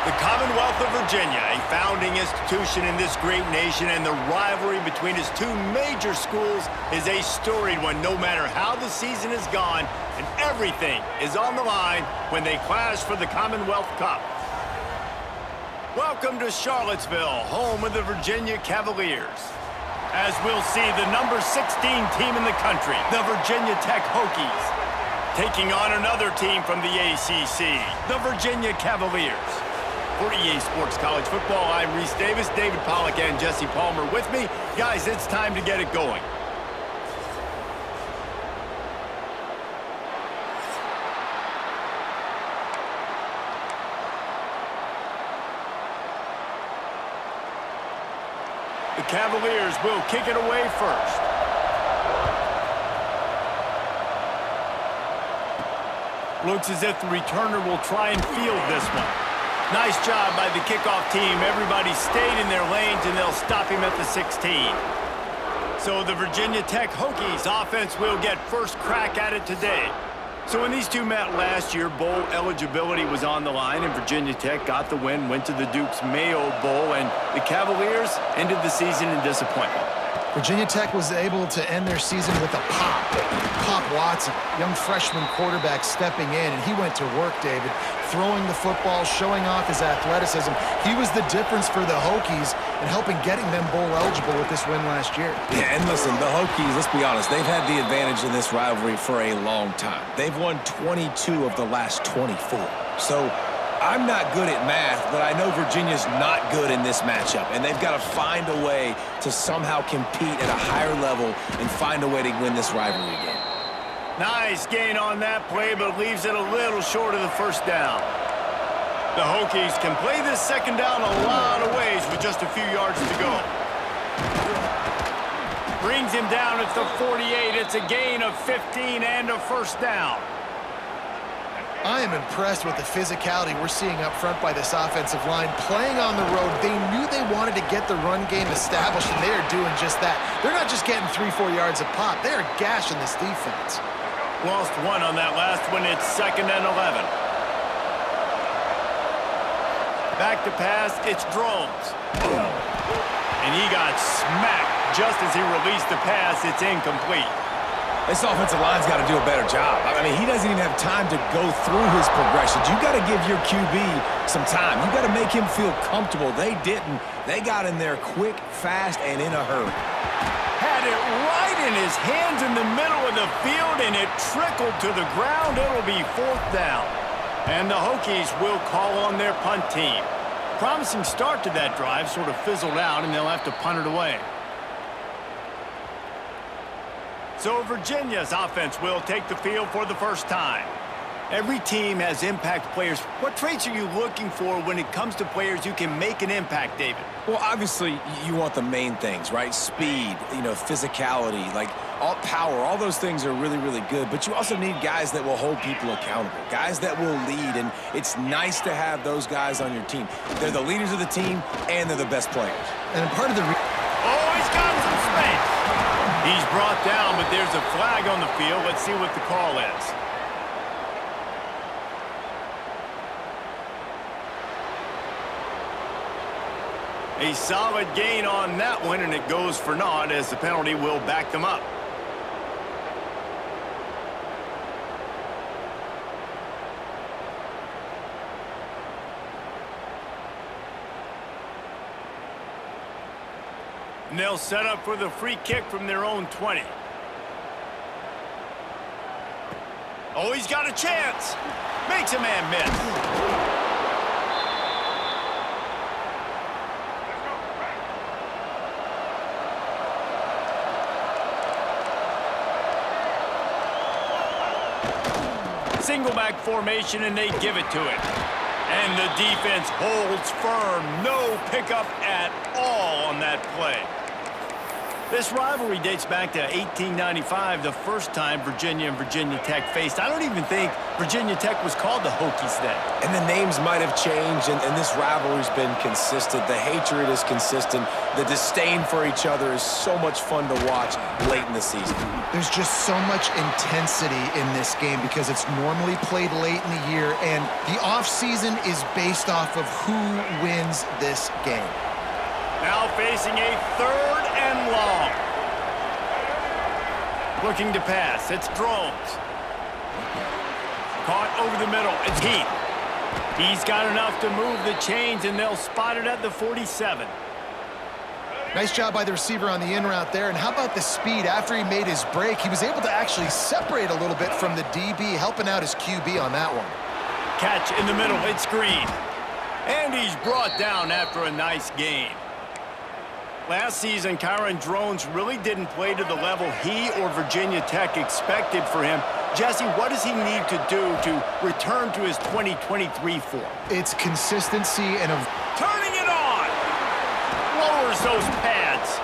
The Commonwealth of Virginia, a founding institution in this great nation, and the rivalry between its two major schools is a storied one no matter how the season has gone, and everything is on the line when they clash for the Commonwealth Cup. Welcome to Charlottesville, home of the Virginia Cavaliers. As we'll see, the number 16 team in the country, the Virginia Tech Hokies, taking on another team from the ACC, the Virginia Cavaliers. For EA Sports College Football, I'm Reese Davis, David Pollack, and Jesse Palmer with me. Guys, it's time to get it going. The Cavaliers will kick it away first. Looks as if the returner will try and field this one. Nice job by the kickoff team. Everybody stayed in their lanes, and they'll stop him at the 16. So the Virginia Tech Hokies offense will get first crack at it today. So when these two met last year, bowl eligibility was on the line, and Virginia Tech got the win, went to the Duke's Mayo Bowl, and the Cavaliers ended the season in disappointment. Virginia Tech was able to end their season with a Pop Watson, young freshman quarterback stepping in, and he went to work, David, throwing the football, showing off his athleticism. He was the difference for the Hokies in helping getting them bowl eligible with this win last year. Yeah, and listen, the Hokies, let's be honest, they've had the advantage in this rivalry for a long time. They've won 22 of the last 24. So I'm not good at math, but I know Virginia's not good in this matchup, and they've got to find a way to somehow compete at a higher level and find a way to win this rivalry game. Nice gain on that play, but leaves it a little short of the first down. The Hokies can play this second down a lot of ways with just a few yards to go. Brings him down at the 48. It's a gain of 15 and a first down. I am impressed with the physicality we're seeing up front by this offensive line. Playing on the road, they knew they wanted to get the run game established, and they are doing just that. They're not just getting 3-4 yards a pop. They are gashing this defense. Lost one on that last one. It's 2nd and 11. Back to pass. It's Drones. And he got smacked just as he released the pass. It's incomplete. This offensive line's got to do a better job. I mean, he doesn't even have time to go through his progressions. You got to give your QB some time. You got to make him feel comfortable. They didn't. They got in there quick, fast, and in a hurry. Had it right in his hands in the middle of the field, and it trickled to the ground. It'll be 4th down. And the Hokies will call on their punt team. Promising start to that drive, sort of fizzled out, and they'll have to punt it away. So Virginia's offense will take the field for the first time. Every team has impact players. What traits are you looking for when it comes to players who can make an impact, David? Well, obviously, you want the main things, right? Speed, physicality, all power. All those things are really, really good. But you also need guys that will hold people accountable, guys that will lead. And it's nice to have those guys on your team. They're the leaders of the team, and they're the best players. And part of the... Oh, he's got some space. He's brought down, but there's a flag on the field. Let's see what the call is. A solid gain on that one, and it goes for naught as the penalty will back them up. And they'll set up for the free kick from their own 20. Oh, he's got a chance. Makes a man miss. Single back formation, and they give it to it. And the defense holds firm. No pickup at all on that play. This rivalry dates back to 1895, the first time Virginia and Virginia Tech faced. I don't even think Virginia Tech was called the Hokies then. And the names might have changed, and this rivalry's been consistent. The hatred is consistent. The disdain for each other is so much fun to watch late in the season. There's just so much intensity in this game because it's normally played late in the year, and the offseason is based off of who wins this game. Now facing a 3rd and long. Looking to pass. It's Drones. Caught over the middle. It's Heath. He's got enough to move the chains, and they'll spot it at the 47. Nice job by the receiver on the in route there. And how about the speed? After he made his break, he was able to actually separate a little bit from the DB, helping out his QB on that one. Catch in the middle. It's Green. And he's brought down after a nice gain. Last season, Kyron Drones really didn't play to the level he or Virginia Tech expected for him. Jesse, what does he need to do to return to his 2023 form? It's consistency and Turning it on! Lowers those pads.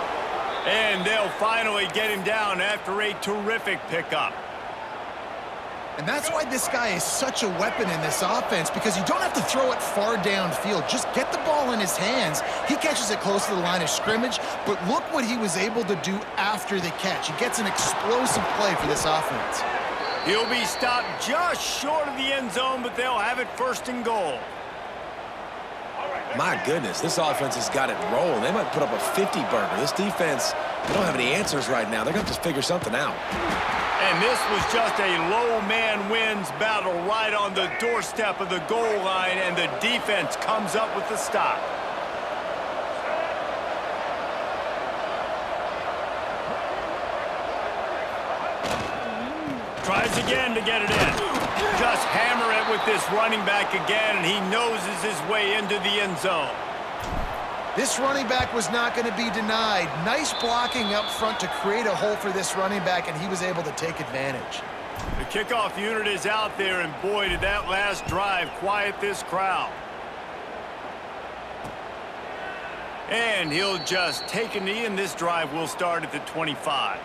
And they'll finally get him down after a terrific pickup. And that's why this guy is such a weapon in this offense, because you don't have to throw it far downfield. Just get the ball in his hands. He catches it close to the line of scrimmage, but look what he was able to do after the catch. He gets an explosive play for this offense. He'll be stopped just short of the end zone, but they'll have it 1st and goal. My goodness, this offense has got it rolling. They might put up a 50-burger. This defense, they don't have any answers right now. They're going to have to figure something out. And this was just a low man wins battle right on the doorstep of the goal line, and the defense comes up with the stop. Tries again to get it in. Just hammer it with this running back again, and he noses his way into the end zone. This running back was not going to be denied. Nice blocking up front to create a hole for this running back, and he was able to take advantage. The kickoff unit is out there, and boy, did that last drive quiet this crowd. And he'll just take a knee, and this drive will start at the 25.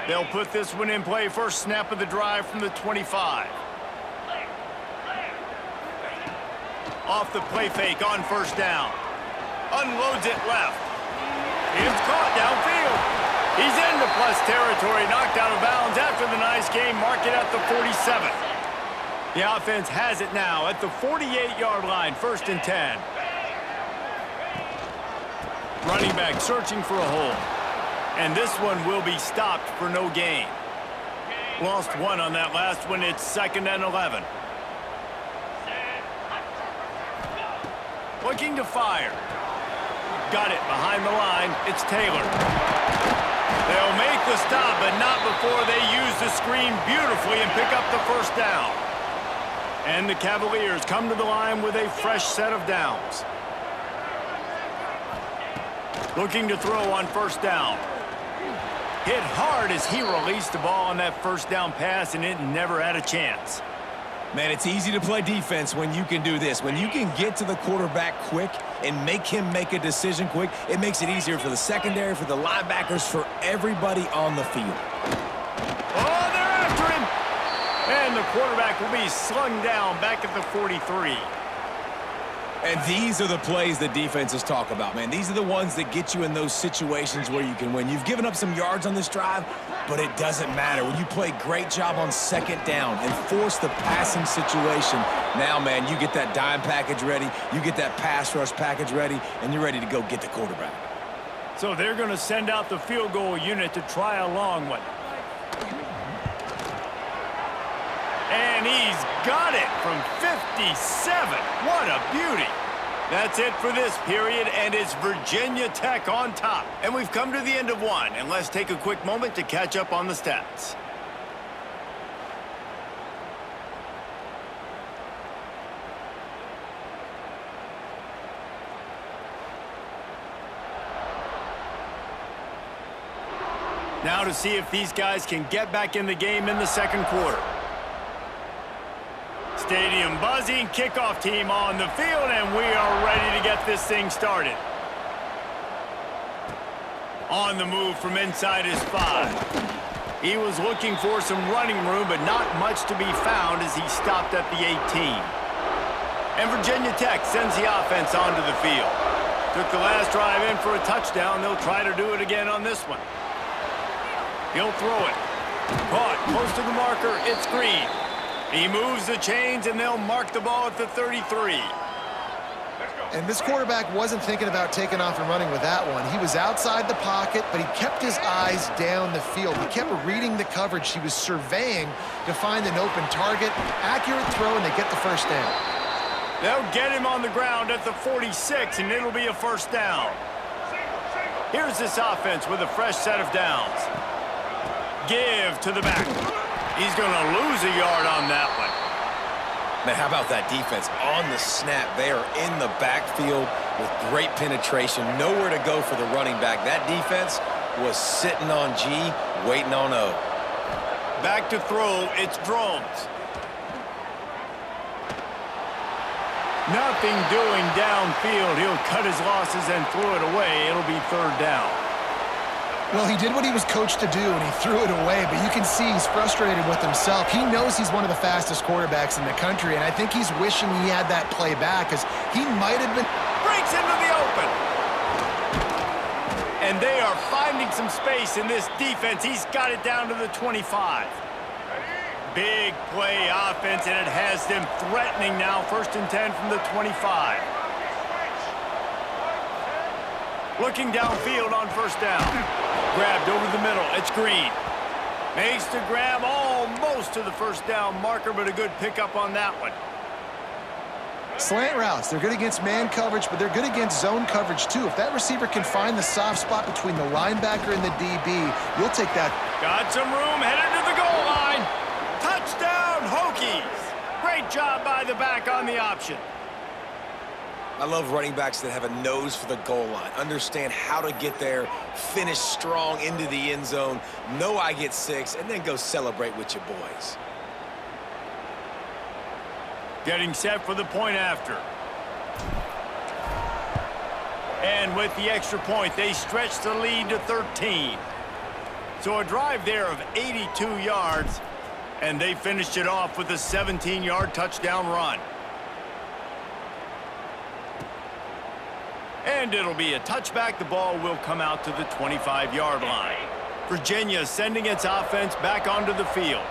They'll put this one in play. First snap of the drive from the 25. Off the play fake on 1st down. Unloads it left. It's caught downfield. He's into plus territory, knocked out of bounds after the nice game. Mark it at the 47. The offense has it now at the 48-yard line, 1st and 10. Running back searching for a hole. And this one will be stopped for no gain. Lost one on that last one. It's 2nd and 11. Looking to fire. Got it behind the line. It's Taylor. They'll make the stop, but not before they use the screen beautifully and pick up the 1st down. And the Cavaliers come to the line with a fresh set of downs. Looking to throw on 1st down. Hit hard as he released the ball on that 1st down pass, and it never had a chance. Man, it's easy to play defense when you can do this. When you can get to the quarterback quick and make him make a decision quick, it makes it easier for the secondary, for the linebackers, for everybody on the field. Oh, they're after him! And the quarterback will be slung down back at the 43. And these are the plays that defenses talk about, man. These are the ones that get you in those situations where you can win. You've given up some yards on this drive, but it doesn't matter. When you play a great job on 2nd down and force the passing situation, now, man, you get that dime package ready, you get that pass rush package ready, and you're ready to go get the quarterback. So they're going to send out the field goal unit to try a long one. And he's got it from 57. What a beauty. That's it for this period, and it's Virginia Tech on top. And we've come to the end of one, and let's take a quick moment to catch up on the stats. Now to see if these guys can get back in the game in the 2nd quarter. Stadium buzzing, kickoff team on the field, and we are ready to get this thing started. On the move from inside his 5. He was looking for some running room, but not much to be found as he stopped at the 18. And Virginia Tech sends the offense onto the field. Took the last drive in for a touchdown. They'll try to do it again on this one. He'll throw it. Caught close to the marker. It's Green. He moves the chains, and they'll mark the ball at the 33. And this quarterback wasn't thinking about taking off and running with that one. He was outside the pocket, but he kept his eyes down the field. He kept reading the coverage. He was surveying to find an open target. Accurate throw, and they get the first down. They'll get him on the ground at the 46, and it'll be a first down. Here's this offense with a fresh set of downs. Give to the back. He's going to lose a yard on that one. Man, how about that defense? On the snap, they are in the backfield with great penetration. Nowhere to go for the running back. That defense was sitting on G, waiting on O. Back to throw, it's Drones. Nothing doing downfield. He'll cut his losses and throw it away. It'll be third down. Well, he did what he was coached to do, and he threw it away, but you can see he's frustrated with himself. He knows he's one of the fastest quarterbacks in the country, and I think he's wishing he had that play back, because he might have been... Breaks into the open. And they are finding some space in this defense. He's got it down to the 25. Big play offense, and it has them threatening now. 1st and 10 from the 25. Looking downfield on first down. Grabbed over the middle. It's Green. Makes the grab almost to the first down marker, but a good pickup on that one. Slant routes. They're good against man coverage, but they're good against zone coverage, too. If that receiver can find the soft spot between the linebacker and the DB, you'll take that. Got some room, headed to the goal line. Touchdown, Hokies. Great job by the back on the option. I love running backs that have a nose for the goal line, understand how to get there, finish strong into the end zone, know I get 6, and then go celebrate with your boys. Getting set for the point after. And with the extra point, they stretch the lead to 13. So a drive there of 82 yards, and they finished it off with a 17-yard touchdown run. And it'll be a touchback. The ball will come out to the 25-yard line. Virginia sending its offense back onto the field.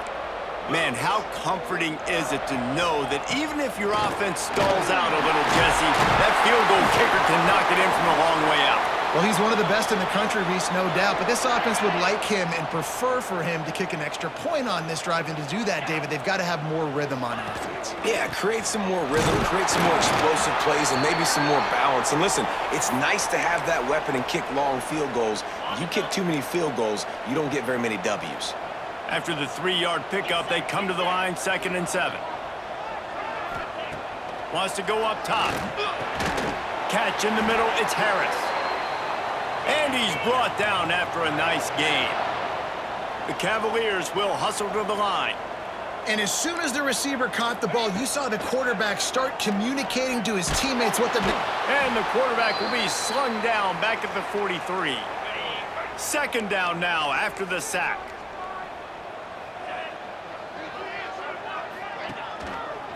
Man, how comforting is it to know that even if your offense stalls out a little, Jesse, that field goal kicker can knock it in from a long way out. Well, he's one of the best in the country, Reese, no doubt. But this offense would like him and prefer for him to kick an extra point on this drive. And to do that, David, they've got to have more rhythm on offense. Yeah, create some more rhythm, create some more explosive plays, and maybe some more balance. And listen, it's nice to have that weapon and kick long field goals. You kick too many field goals, you don't get very many W's. After the 3-yard pickup, they come to the line, 2nd and 7. Wants to go up top. Catch in the middle, it's Harris. And he's brought down after a nice gain. The Cavaliers will hustle to the line. And as soon as the receiver caught the ball, you saw the quarterback start communicating to his teammates what the... And the quarterback will be slung down back at the 43. 2nd down now after the sack.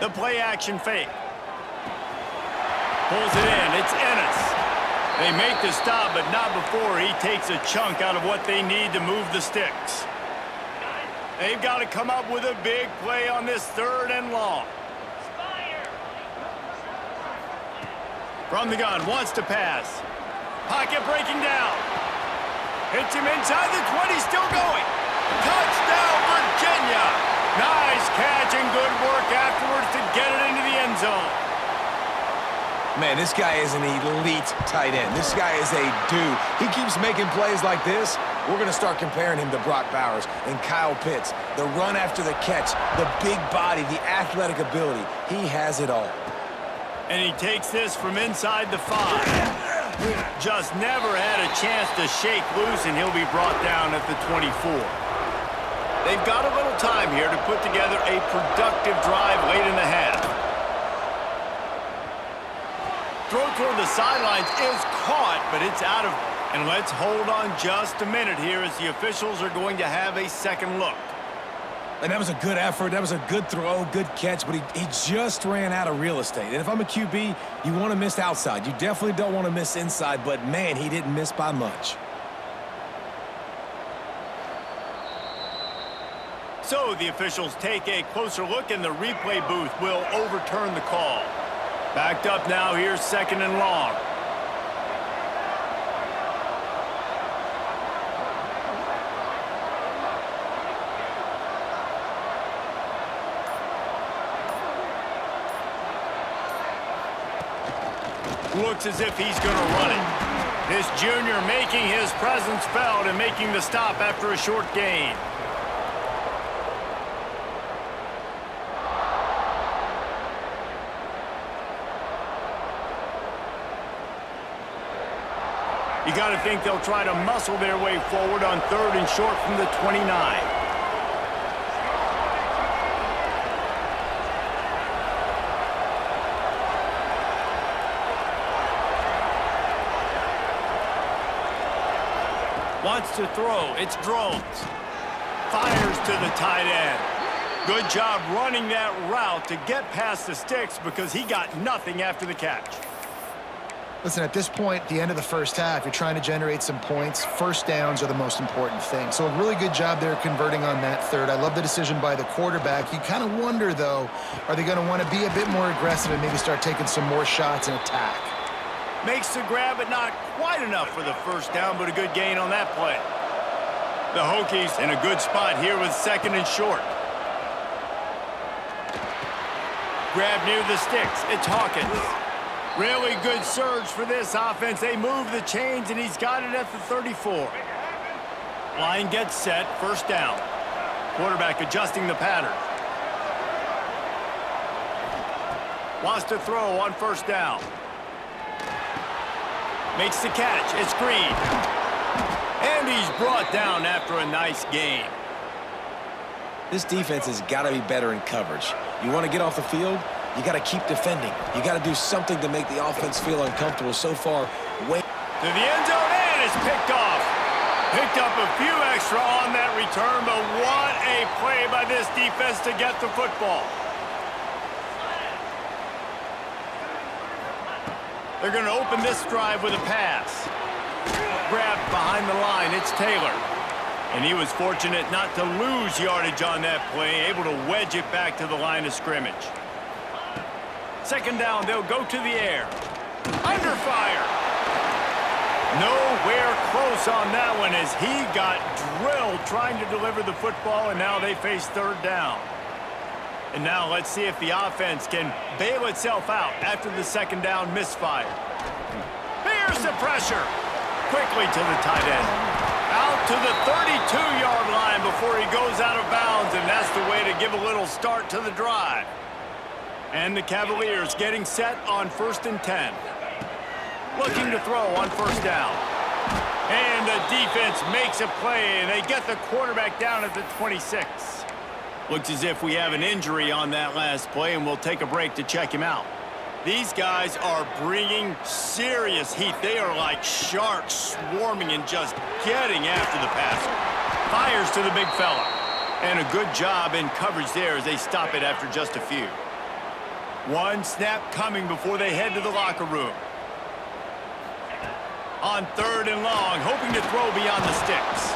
The play action fake. Pulls it in. It's Ennis. They make the stop, but not before he takes a chunk out of what they need to move the sticks. They've got to come up with a big play on this 3rd and long. From the gun, wants to pass. Pocket breaking down. Hits him inside the 20, still going. Touchdown, Virginia! Nice catch and good work afterwards to get it into the end zone. Man, this guy is an elite tight end. This guy is a dude. He keeps making plays like this. We're going to start comparing him to Brock Bowers and Kyle Pitts. The run after the catch, the big body, the athletic ability. He has it all. And he takes this from inside the 5. Just never had a chance to shake loose, and he'll be brought down at the 24. They've got a little time here to put together a productive drive late in the half. Throw toward the sidelines is caught, but it's out of And let's hold on just a minute here as the officials are going to have a second look. And that was a good effort. That was a good throw, good catch, but he just ran out of real estate. And if I'm a QB, you want to miss outside. You definitely don't want to miss inside, but, man, he didn't miss by much. So the officials take a closer look, and the replay booth will overturn the call. Backed up now, here's 2nd and long. Looks as if he's going to run it. This junior making his presence felt and making the stop after a short gain. You got to think they'll try to muscle their way forward on 3rd and short from the 29. Wants to throw. It's Drones. Fires to the tight end. Good job running that route to get past the sticks because he got nothing after the catch. Listen, at this point, at the end of the first half, you're trying to generate some points. First downs are the most important thing. So a really good job there converting on that 3rd. I love the decision by the quarterback. You kind of wonder, though, are they going to want to be a bit more aggressive and maybe start taking some more shots and attack? Makes the grab, but not quite enough for the first down, but a good gain on that play. The Hokies in a good spot here with 2nd and short. Grab near the sticks. It's Hawkins. Really good surge for this offense. They move the chains, and he's got it at the 34. Line gets set. First down. Quarterback adjusting the pattern. Wants to throw on first down. Makes the catch. It's Green. And he's brought down after a nice gain. This defense has got to be better in coverage. You want to get off the field, you got to keep defending. You got to do something to make the offense feel uncomfortable. So far, way to the end zone, and it's picked off. Picked up a few extra on that return, but what a play by this defense to get the football. They're going to open this drive with a pass. Grabbed behind the line, it's Taylor. And he was fortunate not to lose yardage on that play, able to wedge it back to the line of scrimmage. 2nd down, they'll go to the air. Under fire. Nowhere close on that one as he got drilled trying to deliver the football, and now they face 3rd down. And now let's see if the offense can bail itself out after the 2nd down misfire. Here's the pressure. Quickly to the tight end. Out to the 32-yard line before he goes out of bounds, and that's the way to give a little start to the drive. And the Cavaliers getting set on 1st and 10. Looking to throw on first down. And the defense makes a play, and they get the quarterback down at the 26. Looks as if we have an injury on that last play, and we'll take a break to check him out. These guys are bringing serious heat. They are like sharks swarming and just getting after the passer. Fires to the big fella. And a good job in coverage there as they stop it after just a few. One snap coming before they head to the locker room. On 3rd and long, hoping to throw beyond the sticks.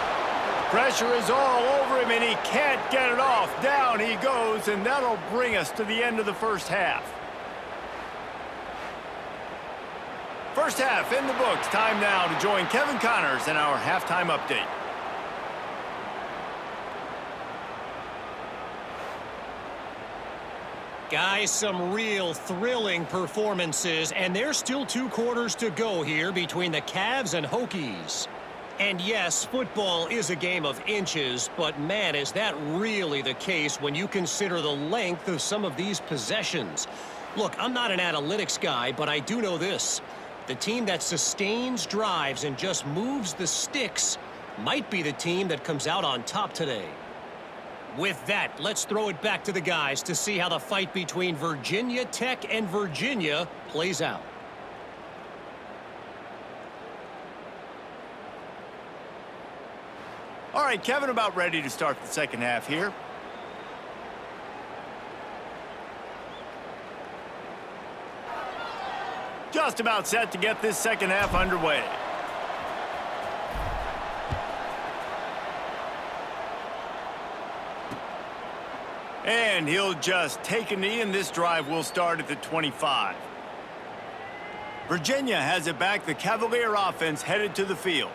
Pressure is all over him, and he can't get it off. Down he goes, and that'll bring us to the end of the first half. First half in the books. Time now to join Kevin Connors in our halftime update. Guys, some real thrilling performances, and there's still 2 quarters to go here between the Cavs and Hokies. And yes, football is a game of inches, but man, is that really the case when you consider the length of some of these possessions. Look, I'm not an analytics guy, but I do know this. The team that sustains drives and just moves the sticks might be the team that comes out on top today. With that, let's throw it back to the guys to see how the fight between Virginia Tech and Virginia plays out. right, Kevin, about ready to start the second half here. Just about set to get this second half underway. And he'll just take a knee, and this drive will start at the 25. Virginia has it back. The Cavalier offense headed to the field.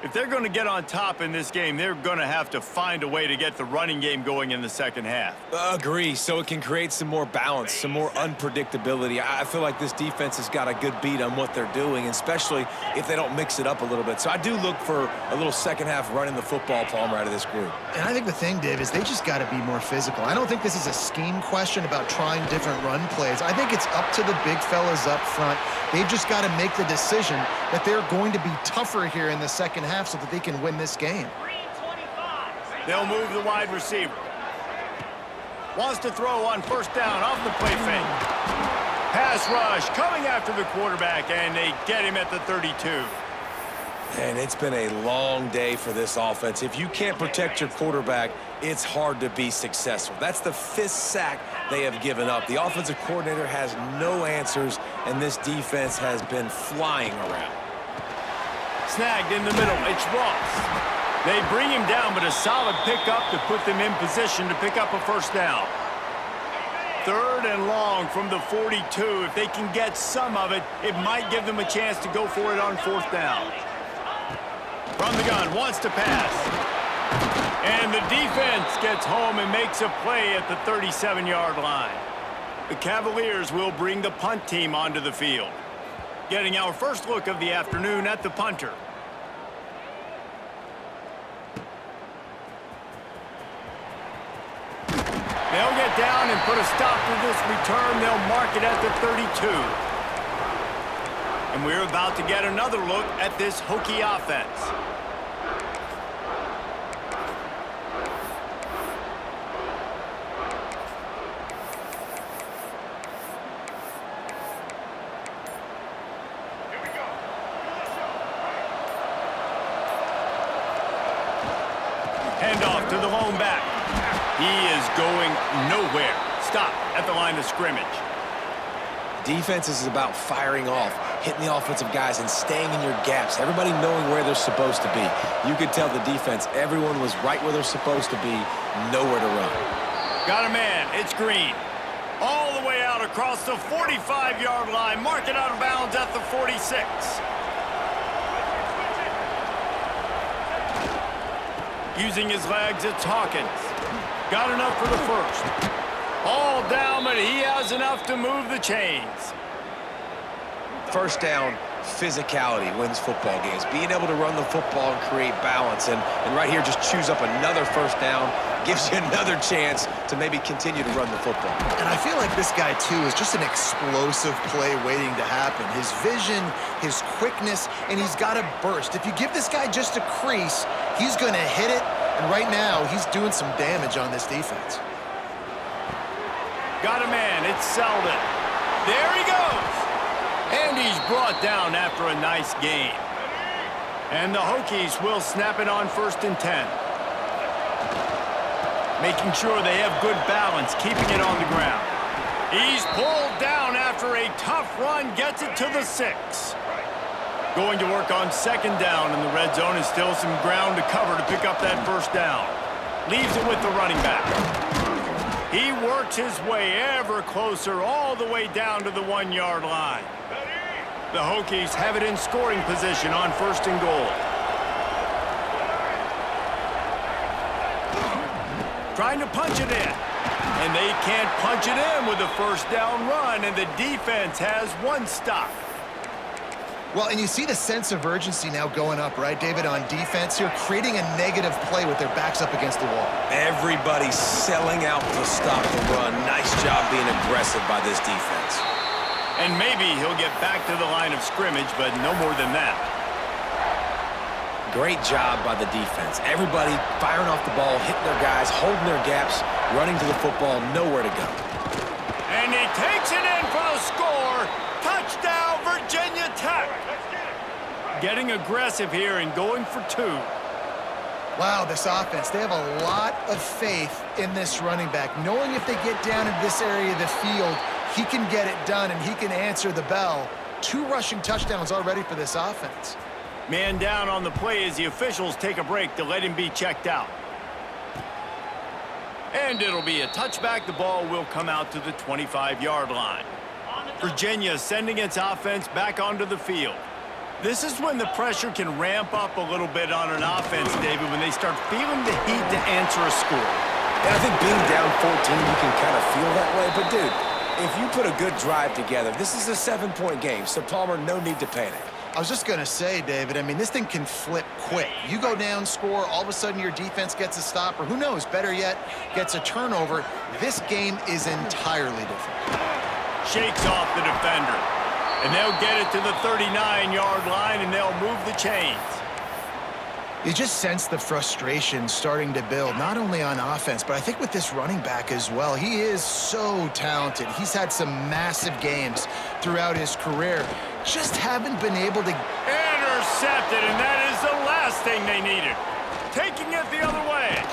If they're going to get on top in this game, they're going to have to find a way to get the running game going in the second half. Agree, so it can create some more balance, some more unpredictability. I feel like this defense has got a good beat on what they're doing, especially if they don't mix it up a little bit. So I do look for a little second half running the football, Palmer, out of this group. And I think the thing, Dave, is they just got to be more physical. I don't think this is a scheme question about trying different run plays. I think it's up to the big fellas up front. They've just got to make the decision that they're going to be tougher here in the second half so that they can win this game. They'll move the wide receiver. Wants to throw on first down off the play fake. Pass rush coming after the quarterback, and they get him at the 32. And it's been a long day for this offense. If you can't protect your quarterback, it's hard to be successful. That's the 5th sack they have given up. The offensive coordinator has no answers, and this defense has been flying around. Snagged in the middle. It's Ross. They bring him down, but a solid pickup to put them in position to pick up a first down. 3rd and long from the 42. If they can get some of it, it might give them a chance to go for it on 4th down. From the gun, wants to pass. And the defense gets home and makes a play at the 37-yard line. The Cavaliers will bring the punt team onto the field. Getting our first look of the afternoon at the punter. They'll get down and put a stop to this return. They'll mark it at the 32. And we're about to get another look at this Hokie offense. Handoff to the lone back. He is going nowhere. Stop at the line of scrimmage. Defense is about firing off, hitting the offensive guys, and staying in your gaps. Everybody knowing where they're supposed to be. You could tell the defense, everyone was right where they're supposed to be, nowhere to run. Got a man. It's Green. All the way out across the 45-yard line. Mark it out of bounds at the 46. Using his legs, it's Hawkins. Got enough for the first. All down, but he has enough to move the chains. First down, physicality wins football games. Being able to run the football and create balance. And right here, just choose up another first down. Gives you another chance to maybe continue to run the football. And I feel like this guy, too, is just an explosive play waiting to happen. His vision, his quickness, and he's got a burst. If you give this guy just a crease, he's going to hit it. And right now, he's doing some damage on this defense. Got a man. It's Selden. There he goes. And he's brought down after a nice gain. And the Hokies will snap it on 1st and 10. Making sure they have good balance, keeping it on the ground. He's pulled down after a tough run, gets it to the 6. Going to work on 2nd down, and the red zone is still some ground to cover to pick up that first down. Leaves it with the running back. He works his way ever closer all the way down to the 1-yard line. The Hokies have it in scoring position on 1st and goal. Trying to punch it in. And they can't punch it in with a first down run, and the defense has one stop. Well, and you see the sense of urgency now going up, right, David, on defense here, creating a negative play with their backs up against the wall. Everybody's selling out to stop the run. Nice job being aggressive by this defense. And maybe he'll get back to the line of scrimmage, but no more than that. Great job by the defense. Everybody firing off the ball, hitting their guys, holding their gaps, running to the football, nowhere to go. And he takes it in for the score. Touchdown, Virginia Tech. Getting aggressive here and going for 2. Wow, this offense, they have a lot of faith in this running back. Knowing if they get down in this area of the field, he can get it done and he can answer the bell. 2 rushing touchdowns already for this offense. Man down on the play as the officials take a break to let him be checked out. And it'll be a touchback. The ball will come out to the 25-yard line. Virginia sending its offense back onto the field. This is when the pressure can ramp up a little bit on an offense, David, when they start feeling the heat to answer a score. Yeah, I think being down 14, you can kind of feel that way. But, dude, if you put a good drive together, this is a 7-point game, so Palmer, no need to panic. I was just going to say, David, I mean, this thing can flip quick. You go down, score, all of a sudden your defense gets a stop, or who knows, better yet, gets a turnover. This game is entirely different. Shakes off the defender. And they'll get it to the 39-yard line, and they'll move the chains. You just sense the frustration starting to build, not only on offense, but I think with this running back as well. He is so talented. He's had some massive games throughout his career. Just haven't been able to... Intercepted, and that is the last thing they needed. Taking it the other way.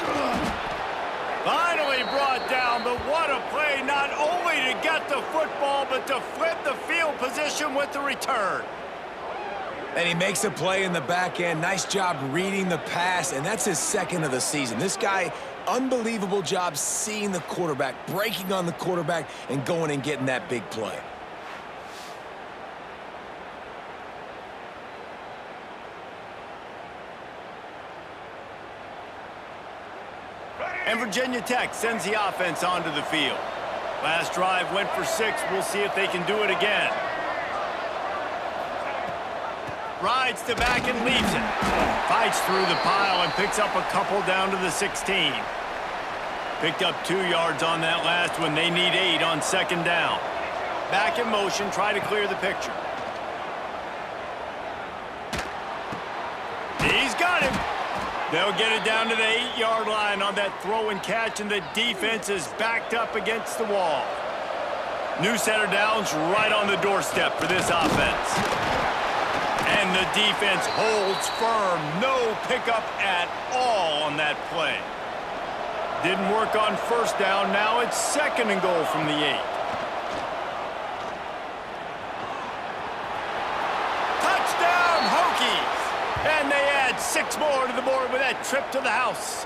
Finally brought down, but what a play, not only to get the football, but to flip the field position with the return. And he makes a play in the back end. Nice job reading the pass, and that's his 2nd of the season. This guy, unbelievable job seeing the quarterback, breaking on the quarterback, and going and getting that big play. And Virginia Tech sends the offense onto the field. Last drive went for 6. We'll see if they can do it again. Rides to back and leaves it. Fights through the pile and picks up a couple down to the 16. Picked up 2 yards on that last one. They need 8 on 2nd down. Back in motion, try to clear the picture. He's got him. They'll get it down to the 8-yard line on that throw and catch, and the defense is backed up against the wall. New set of downs right on the doorstep for this offense. And the defense holds firm. No pickup at all on that play. Didn't work on 1st down. Now it's 2nd and goal from the 8. Touchdown, Hokies! And they add 6 more to the board with that trip to the house.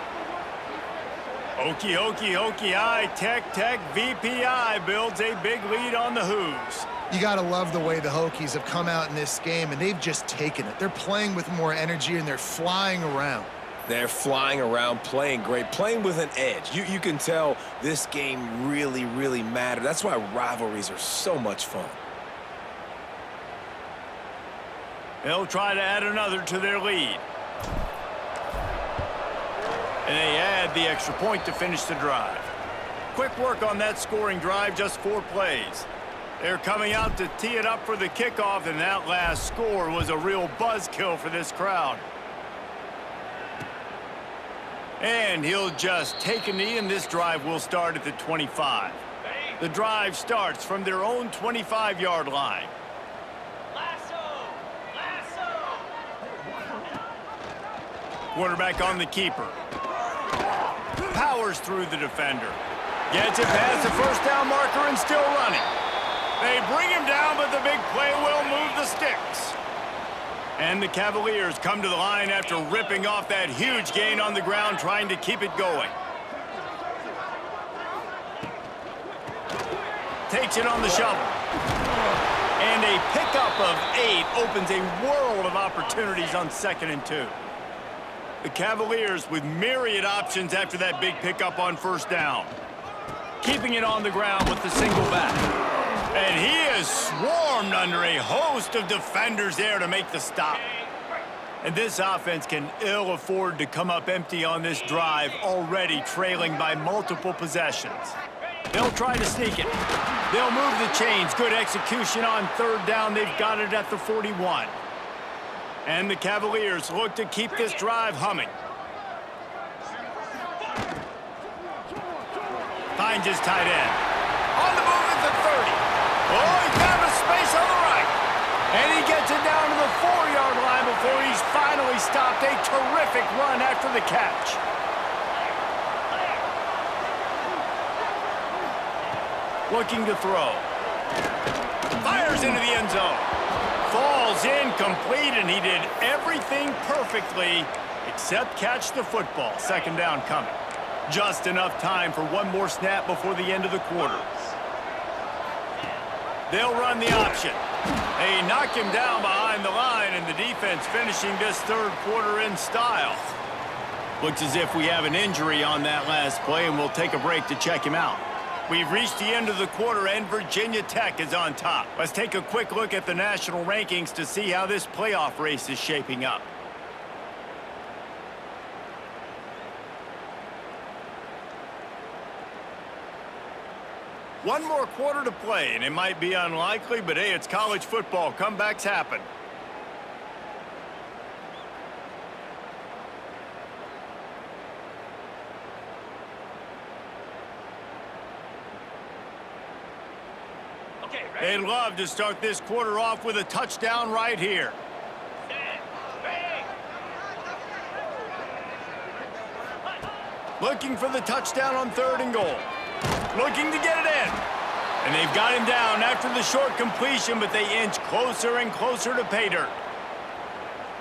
Hokie, Tech, VPI builds a big lead on the Hoos. You got to love the way the Hokies have come out in this game, and they've just taken it. They're playing with more energy, and they're flying around. They're flying around, playing great, playing with an edge. You can tell this game really, really mattered. That's why rivalries are so much fun. They'll try to add another to their lead. And they add the extra point to finish the drive. Quick work on that scoring drive, just 4 plays. They're coming out to tee it up for the kickoff, and that last score was a real buzzkill for this crowd. And he'll just take a knee, and this drive will start at the 25. The drive starts from their own 25-yard line. Quarterback on the keeper. Powers through the defender. Gets it past the 1st down marker and still running. They bring him down, but the big play will move the sticks. And the Cavaliers come to the line after ripping off that huge gain on the ground, trying to keep it going. Takes it on the shovel. And a pickup of 8 opens a world of opportunities on 2nd and 2. The Cavaliers with myriad options after that big pickup on 1st down. Keeping it on the ground with the single back. And he is swarmed under a host of defenders there to make the stop. And this offense can ill afford to come up empty on this drive, already trailing by multiple possessions. They'll try to sneak it. They'll move the chains. Good execution on 3rd down. They've got it at the 41. And the Cavaliers look to keep this drive humming. Finds his tight end. On the move at the 30. Oh, he found a space on the right. And he gets it down to the 4-yard line before he's finally stopped a terrific run after the catch. Looking to throw. Fires into the end zone. Falls incomplete, and he did everything perfectly except catch the football. Second down coming. Just enough time for one more snap before the end of the quarter. They'll run the option. They knock him down behind the line, and the defense finishing this third quarter in style. Looks as if we have an injury on that last play, and we'll take a break to check him out. We've reached the end of the quarter, and Virginia Tech is on top. Let's take a quick look at the national rankings to see how this playoff race is shaping up. One more quarter to play, and it might be unlikely, but hey, it's college football. Comebacks happen. They'd love to start this quarter off with a touchdown right here. Looking for the touchdown on 3rd and goal. Looking to get it in. And they've got him down after the short completion, but they inch closer and closer to pay dirt.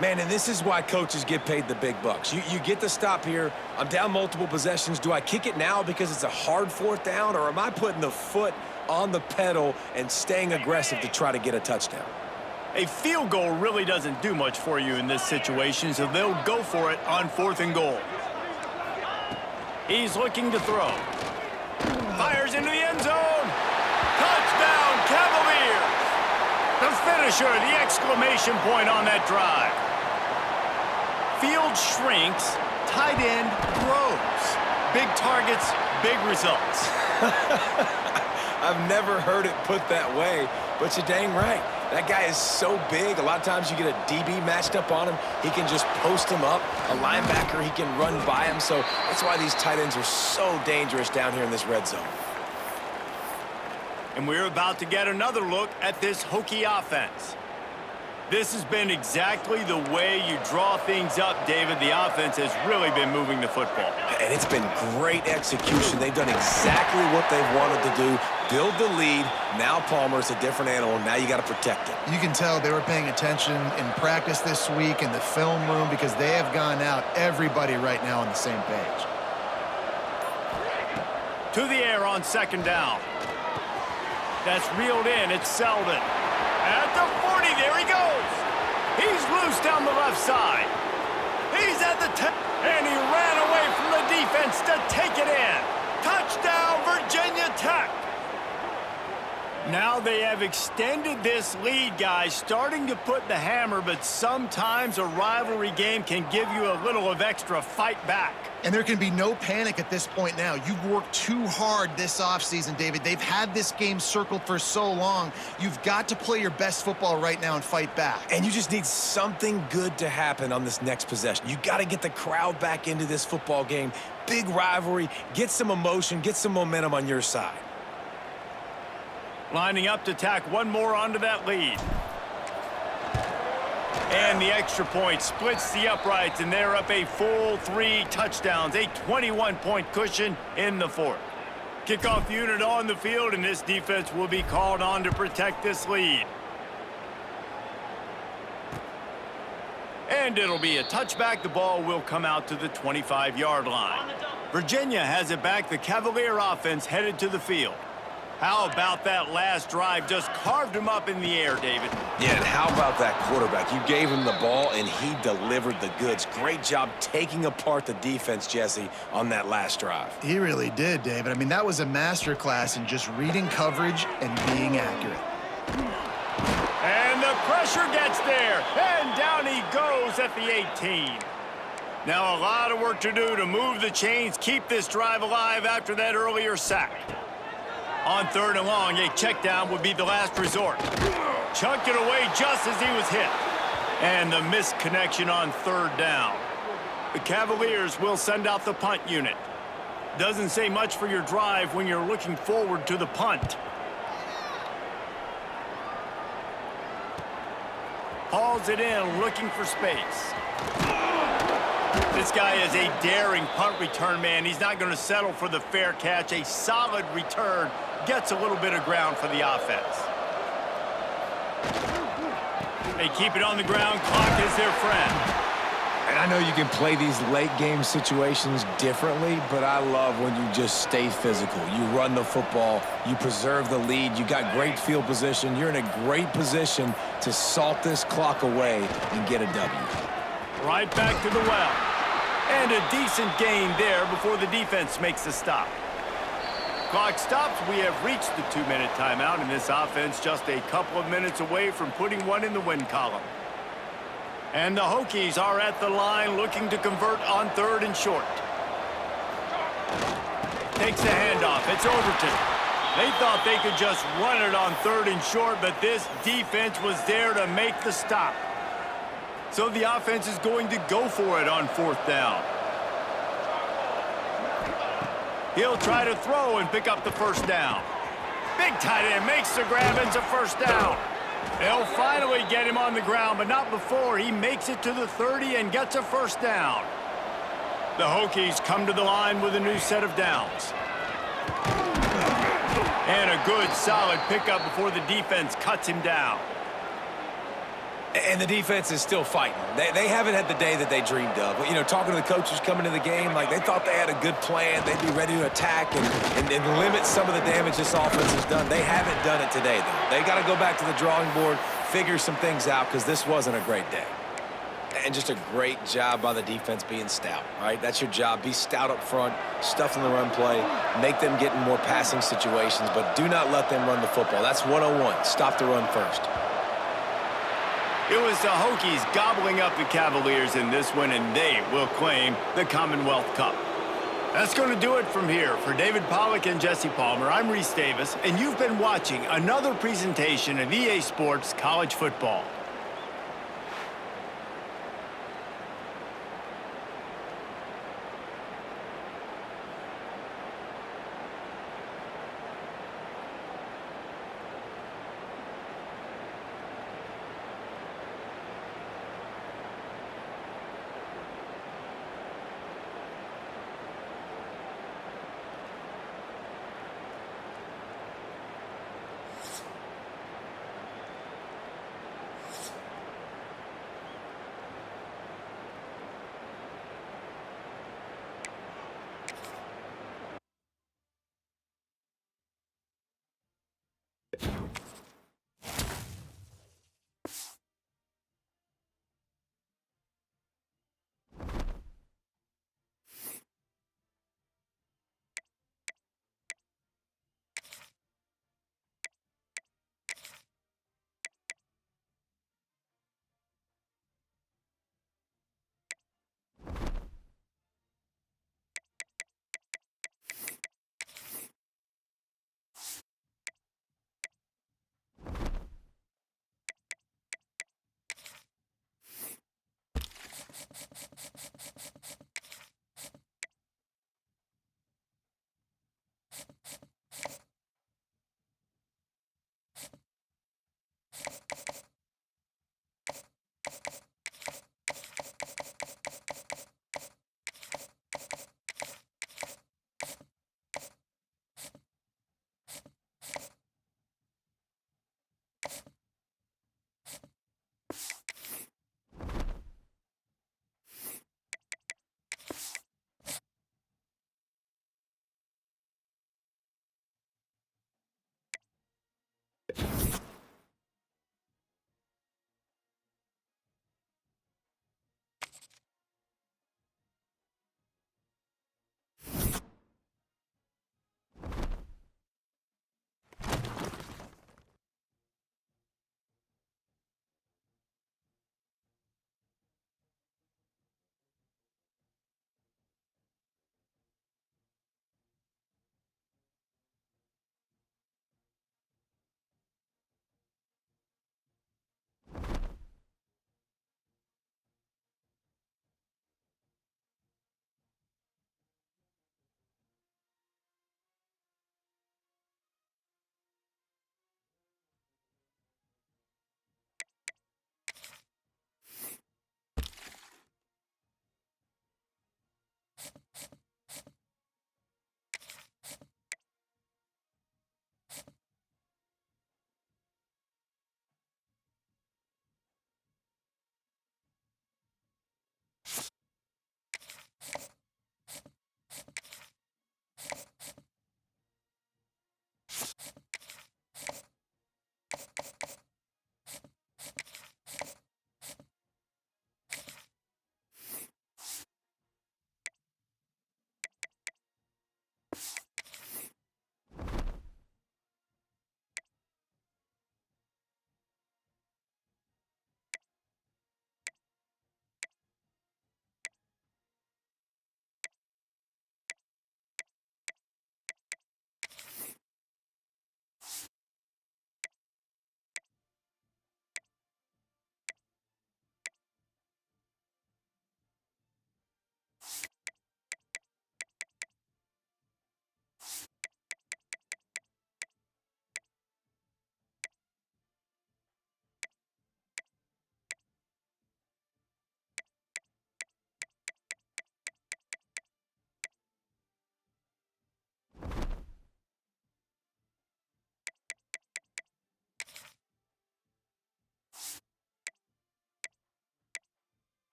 Man, and this is why coaches get paid the big bucks. You get the stop here. I'm down multiple possessions. Do I kick it now because it's a hard 4th down, or am I putting the foot on the pedal and staying aggressive to try to get a touchdown? A field goal really doesn't do much for you in this situation, so they'll go for it on 4th and goal. He's looking to throw. Fires into the end zone. Touchdown, Cavaliers! The finisher, the exclamation point on that drive. Field shrinks, tight end grows. Big targets, big results. I've never heard it put that way, but you're dang right. That guy is so big. A lot of times you get a DB matched up on him. He can just post him up. A linebacker, he can run by him. So that's why these tight ends are so dangerous down here in this red zone. And we're about to get another look at this Hokie offense. This has been exactly the way you draw things up, David. The offense has really been moving the football. And it's been great execution. They've done exactly what they've wanted to do. Build the lead. Now Palmer's a different animal. Now you got to protect him. You can tell they were paying attention in practice this week in the film room because they have gone out, everybody right now on the same page. To the air on 2nd down. That's reeled in. It's Selden. At the 40, there he goes. He's loose down the left side. He's at the 10, and he ran away from the defense to take it in. Touchdown, Virginia Tech. Now they have extended this lead, guys, starting to put the hammer, but sometimes a rivalry game can give you a little of extra fight back. And there can be no panic at this point now. You've worked too hard this offseason, David. They've had this game circled for so long. You've got to play your best football right now and fight back. And you just need something good to happen on this next possession. You got to get the crowd back into this football game. Big rivalry. Get some emotion. Get some momentum on your side. Lining up to tack one more onto that lead. And the extra point splits the uprights, and they're up a full 3 touchdowns, a 21-point cushion in the 4th. Kickoff unit on the field, and this defense will be called on to protect this lead. And it'll be a touchback. The ball will come out to the 25-yard line. Virginia has it back. The Cavalier offense headed to the field. How about that last drive? Just carved him up in the air, David. Yeah, and how about that quarterback? You gave him the ball, and he delivered the goods. Great job taking apart the defense, Jesse, on that last drive. He really did, David. I mean, that was a masterclass in just reading coverage and being accurate. And the pressure gets there, and down he goes at the 18. Now a lot of work to do to move the chains, keep this drive alive after that earlier sack. On 3rd and long, a check down would be the last resort. Chunked it away just as he was hit. And the missed connection on 3rd down. The Cavaliers will send out the punt unit. Doesn't say much for your drive when you're looking forward to the punt. hauls it in, looking for space. This guy is a daring punt return man. He's not going to settle for the fair catch. A solid return gets a little bit of ground for the offense. They keep it on the ground. Clock is their friend. And I know you can play these late game situations differently, but I love when you just stay physical. You run the football, you preserve the lead, you got great field position, you're in a great position to salt this clock away and get a W. Right back to the well. And a decent gain there before the defense makes the stop. Clock stops. We have reached the 2-minute timeout, and this offense just a couple of minutes away from putting one in the win column. And the Hokies are at the line looking to convert on 3rd and short. Takes the handoff. It's Overton. They thought they could just run it on 3rd and short, but this defense was there to make the stop. So the offense is going to go for it on 4th down. He'll try to throw and pick up the 1st down. Big tight end makes the grab and it's a 1st down. They'll finally get him on the ground, but not before he makes it to the 30 and gets a 1st down. The Hokies come to the line with a new set of downs. And a good, solid pickup before the defense cuts him down. And the defense is still fighting. They haven't had the day that they dreamed of. You know, talking to the coaches coming into the game, like they thought they had a good plan. They'd be ready to attack and limit some of the damage this offense has done. They haven't done it today, though. They got to go back to the drawing board, figure some things out, because this wasn't a great day. And just a great job by the defense being stout, right? That's your job. Be stout up front, stuff in the run play, make them get in more passing situations, but do not let them run the football. That's 101. Stop the run first. It was the Hokies gobbling up the Cavaliers in this one, and they will claim the Commonwealth Cup. That's going to do it from here. For David Pollack and Jesse Palmer, I'm Reese Davis, and you've been watching another presentation of EA Sports College Football.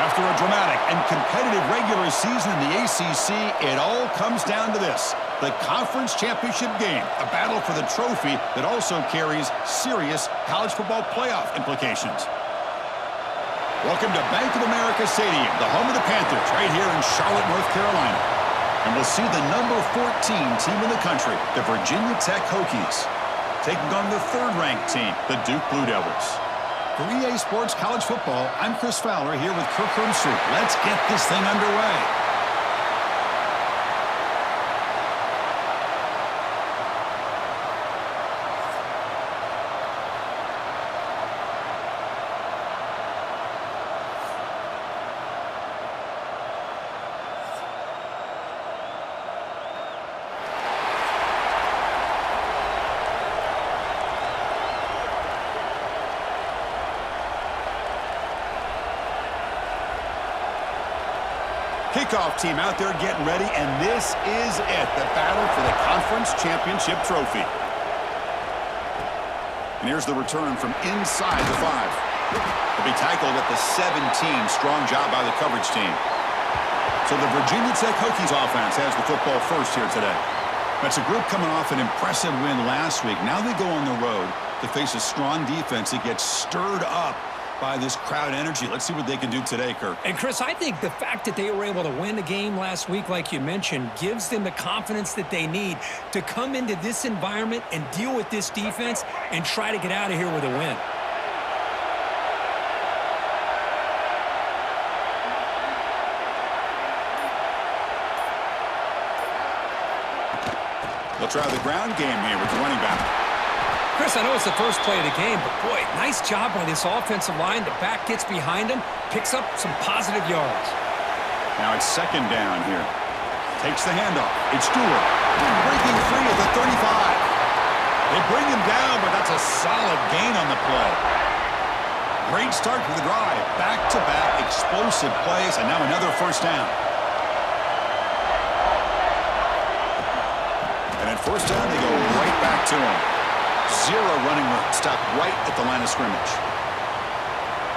After a dramatic and competitive regular season in the ACC, it all comes down to this: the conference championship game, a battle for the trophy that also carries serious college football playoff implications. Welcome to Bank of America Stadium, the home of the Panthers, right here in Charlotte, North Carolina. And we'll see the number 14 team in the country, the Virginia Tech Hokies, taking on the third-ranked team, the Duke Blue Devils. For EA Sports College Football, I'm Chris Fowler here with Kirk Herbstreit. Let's get this thing underway. Kickoff team out there getting ready, and this is it, the battle for the conference championship trophy. And here's the return from inside the 5. He'll be tackled at the 17. Strong job by the coverage team. So the Virginia Tech Hokies offense has the football first here today. That's a group coming off an impressive win last week. Now they go on the road to face a strong defense that gets stirred up by this crowd energy. Let's see what they can do today, Kirk. And, Chris, I think the fact that they were able to win the game last week, like you mentioned, gives them the confidence that they need to come into this environment and deal with this defense and try to get out of here with a win. They'll try the ground game here with the running back. Chris, I know it's the first play of the game, but, boy, nice job by this offensive line. The back gets behind him, picks up some positive yards. Now it's second down here. Takes the handoff. It's Stewart. Breaking free at the 35. They bring him down, but that's a solid gain on the play. Great start for the drive. Back-to-back explosive plays, and now another first down. And at first down, they go right back to him. Zero running room. Stopped right at the line of scrimmage.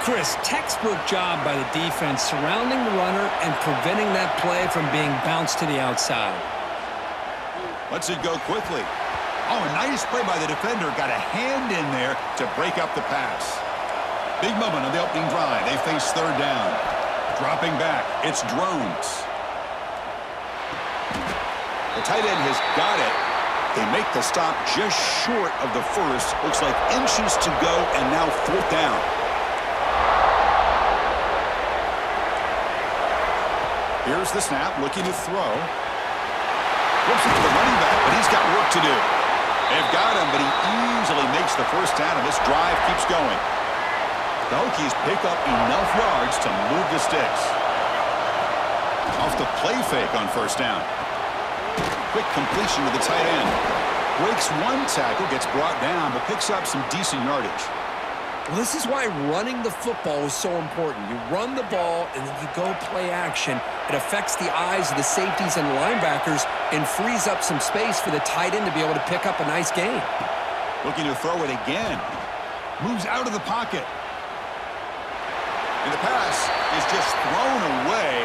Chris, textbook job by the defense surrounding the runner and preventing that play from being bounced to the outside. Lets it go quickly. Oh, a nice play by the defender. Got a hand in there to break up the pass. Big moment on the opening drive. They face third down. Dropping back. It's Drones. The tight end has got it. They make the stop just short of the first. Looks like inches to go, and now fourth down. Here's the snap, looking to throw. Flips it to the running back, but he's got work to do. They've got him, but he easily makes the first down, and this drive keeps going. The Hokies pick up enough yards to move the sticks. Off the play fake on first down. Quick completion to the tight end. Breaks one tackle, gets brought down, but picks up some decent yardage. Well, this is why running the football is so important. You run the ball, and then you go play action. It affects the eyes of the safeties and the linebackers and frees up some space for the tight end to be able to pick up a nice gain. Looking to throw it again. Moves out of the pocket. And the pass is just thrown away.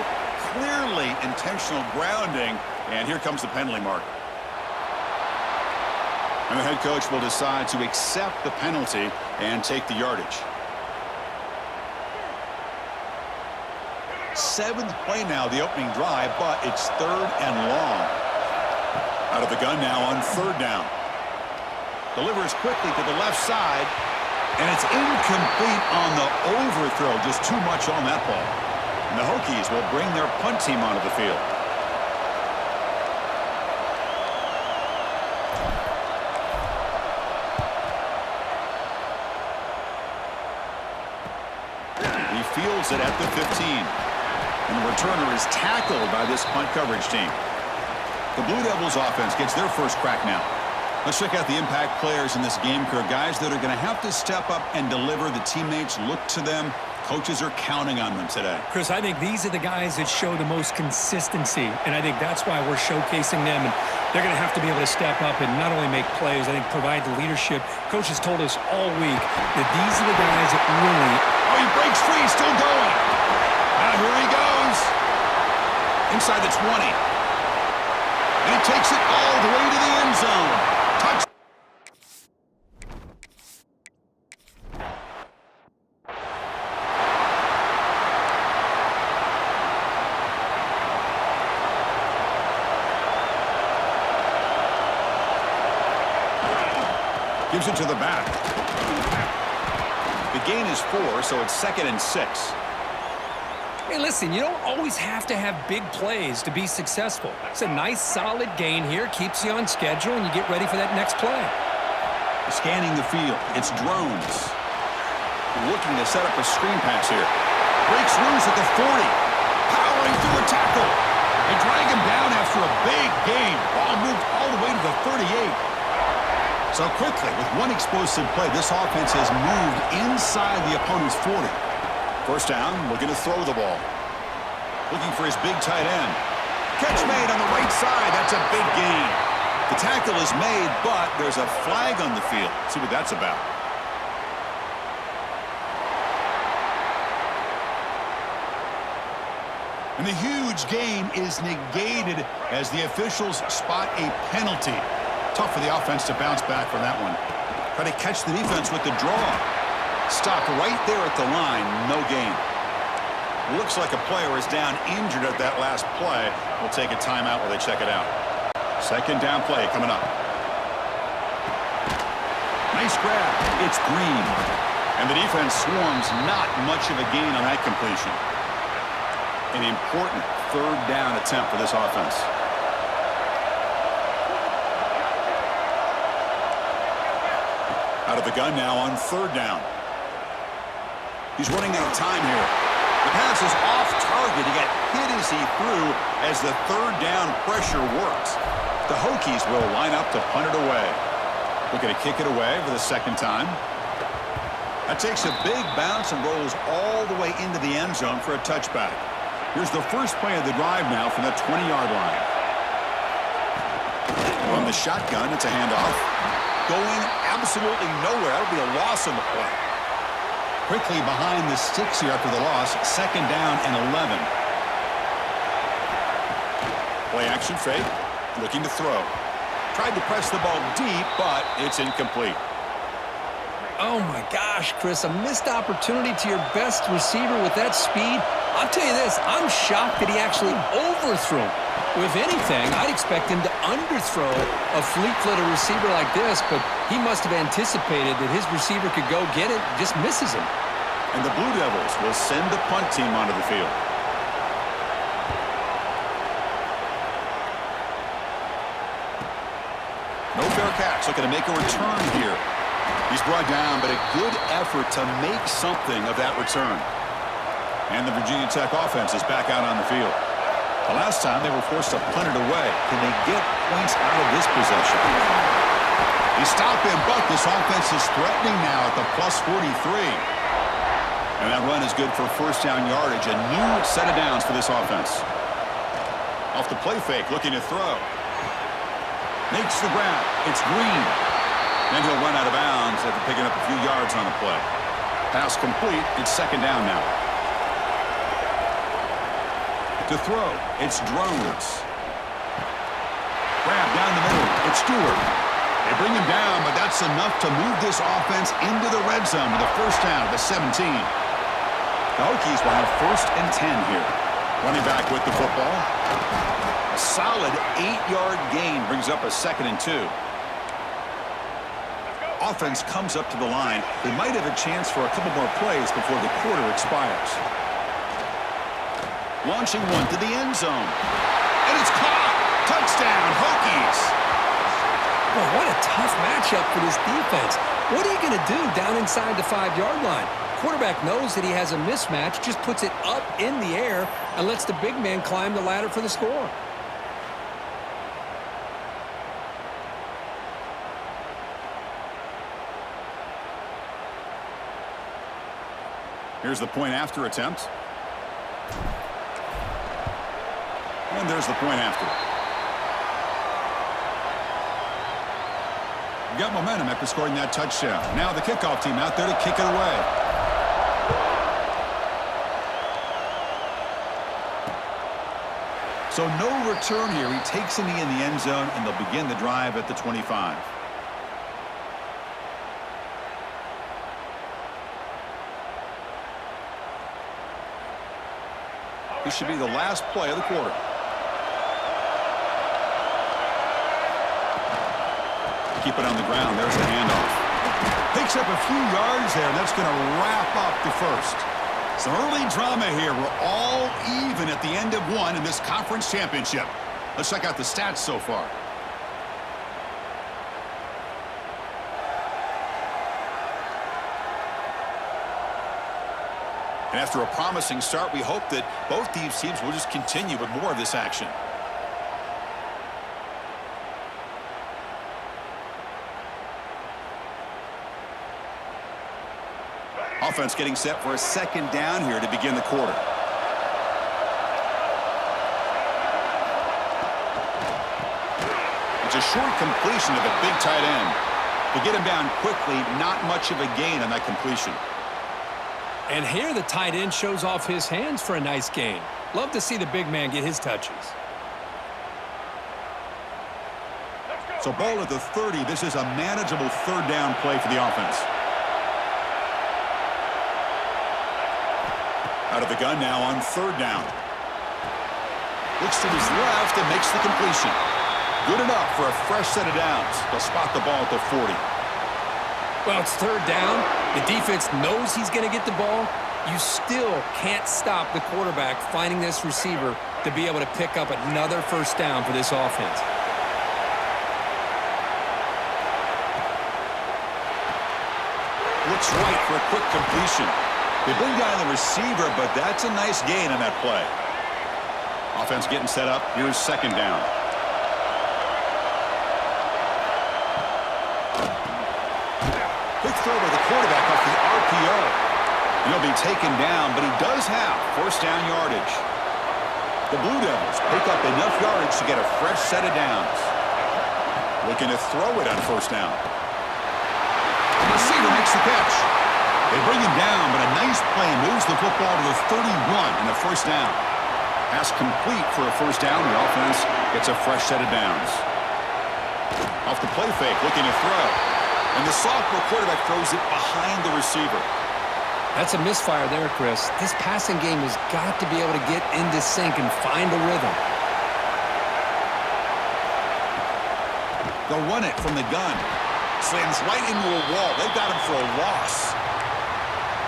Clearly intentional grounding. And here comes the penalty mark. And the head coach will decide to accept the penalty and take the yardage. 7th play now, the opening drive, but it's third and long. Out of the gun now on third down. Delivers quickly to the left side, and it's incomplete on the overthrow. Just too much on that ball. And the Hokies will bring their punt team onto the field. Fields it at the 15. And the returner is tackled by this punt coverage team. The Blue Devils offense gets their first crack now. Let's check out the impact players in this game, Kirk. Guys that are going to have to step up and deliver. The teammates look to them. Coaches are counting on them today. Chris, I think these are the guys that show the most consistency, and I think that's why we're showcasing them. And they're going to have to be able to step up and not only make plays, I think provide the leadership. Coach has told us all week that these are the guys that really... Oh, he breaks free, still going. Now here he goes. Inside the 20. And he takes it all the way to the end zone. Touch. Gives it to the back. The gain is 4, so it's 2nd and 6. Hey, listen, you don't always have to have big plays to be successful. It's a nice, solid gain here, keeps you on schedule, and you get ready for that next play. Scanning the field. It's drones. Looking to set up a screen pass here. Breaks loose at the 40. Powering through a tackle. They drag him down after a big gain. Ball moved all the way to the 38. So quickly, with one explosive play, this offense has moved inside the opponent's 40. First down, looking to throw the ball. Looking for his big tight end. Catch made on the right side. That's a big gain. The tackle is made, but there's a flag on the field. Let's see what that's about. And the huge gain is negated as the officials spot a penalty. Tough for the offense to bounce back from that one. Try to catch the defense with the draw. Stopped right there at the line. No gain. Looks like a player is down injured at that last play. We'll take a timeout while they check it out. Second down play coming up. Nice grab. It's Green. And the defense swarms. Not much of a gain on that completion. An important third down attempt for this offense. Out of the gun now on third down. He's running out of time here. The pass is off target. He got hit as he threw as the third down pressure works. The Hokies will line up to punt it away. Looking to kick it away for the second time. That takes a big bounce and rolls all the way into the end zone for a touchback. Here's the first play of the drive now from the 20-yard line. From the shotgun, it's a handoff. Going absolutely nowhere. That'll be a loss on the play. Quickly behind the sticks here after the loss. Second down and 11. Play action fake. Looking to throw. Tried to press the ball deep, but it's incomplete. Oh, my gosh, Chris, a missed opportunity to your best receiver with that speed. I'll tell you this, I'm shocked that he actually overthrew him. If anything, I'd expect him to underthrow a fleet-footed receiver like this, but he must have anticipated that his receiver could go get it, just misses him. And the Blue Devils will send the punt team onto the field. No fair catch, looking to make a return here. He's brought down, but a good effort to make something of that return. And the Virginia Tech offense is back out on the field. The last time they were forced to punt it away. Can they get points out of this possession? They stop him, but this offense is threatening now at the plus 43. And that run is good for first down yardage. A new set of downs for this offense. Off the play fake, looking to throw. Makes the grab. It's Green. Then he'll run out of bounds after picking up a few yards on the play. Pass complete. It's second down now. To throw, it's Drones. Grab down the middle. It's Stewart. They bring him down, but that's enough to move this offense into the red zone with a first down at the 17. The Hokies will have first and 10 here. Running back with the football. A solid 8-yard gain brings up a second and 2. Offense comes up to the line. They might have a chance for a couple more plays before the quarter expires. Launching one to the end zone. And it's caught. Touchdown, Hokies. Boy, what a tough matchup for this defense. What are you going to do down inside the 5-yard line? Quarterback knows that he has a mismatch, just puts it up in the air and lets the big man climb the ladder for the score. Here's the point after attempt. And there's the point after. Got momentum after scoring that touchdown. Now the kickoff team out there to kick it away. So no return here. He takes a knee in the end zone, and they'll begin the drive at the 25. This should be the last play of the quarter. Keep it on the ground. There's the handoff. Picks up a few yards there, and that's going to wrap up the first. Some early drama here. We're all even at the end of one in this conference championship. Let's check out the stats so far. And after a promising start, we hope that both these teams will just continue with more of this action. Offense getting set for a second down here to begin the quarter. It's a short completion to the big tight end. To get him down quickly, not much of a gain on that completion. And here the tight end shows off his hands for a nice gain. Love to see the big man get his touches. So ball at the 30. This is a manageable third down play for the offense. Out of the gun now on third down. Looks to his left and makes the completion. Good enough for a fresh set of downs. They'll spot the ball at the 40. Well, it's third down. The defense knows he's going to get the ball. You still can't stop the quarterback finding this receiver to be able to pick up another first down for this offense. Looks right for a quick completion. They bring down the receiver, but that's a nice gain on that play. Offense getting set up. Here's second down. Quick throw by the quarterback off the RPO. He'll be taken down, but he does have first down yardage. The Blue Devils pick up enough yardage to get a fresh set of downs. Looking to throw it on first down. The receiver makes the catch. They bring him down, but a nice play moves the football to the 31 and a first down. Pass complete for a first down. The offense gets a fresh set of downs. Off the play fake, looking to throw. And the sophomore quarterback throws it behind the receiver. That's a misfire there, Chris. This passing game has got to be able to get into sync and find a rhythm. They'll run it from the gun. Slams right into a wall. They've got him for a loss.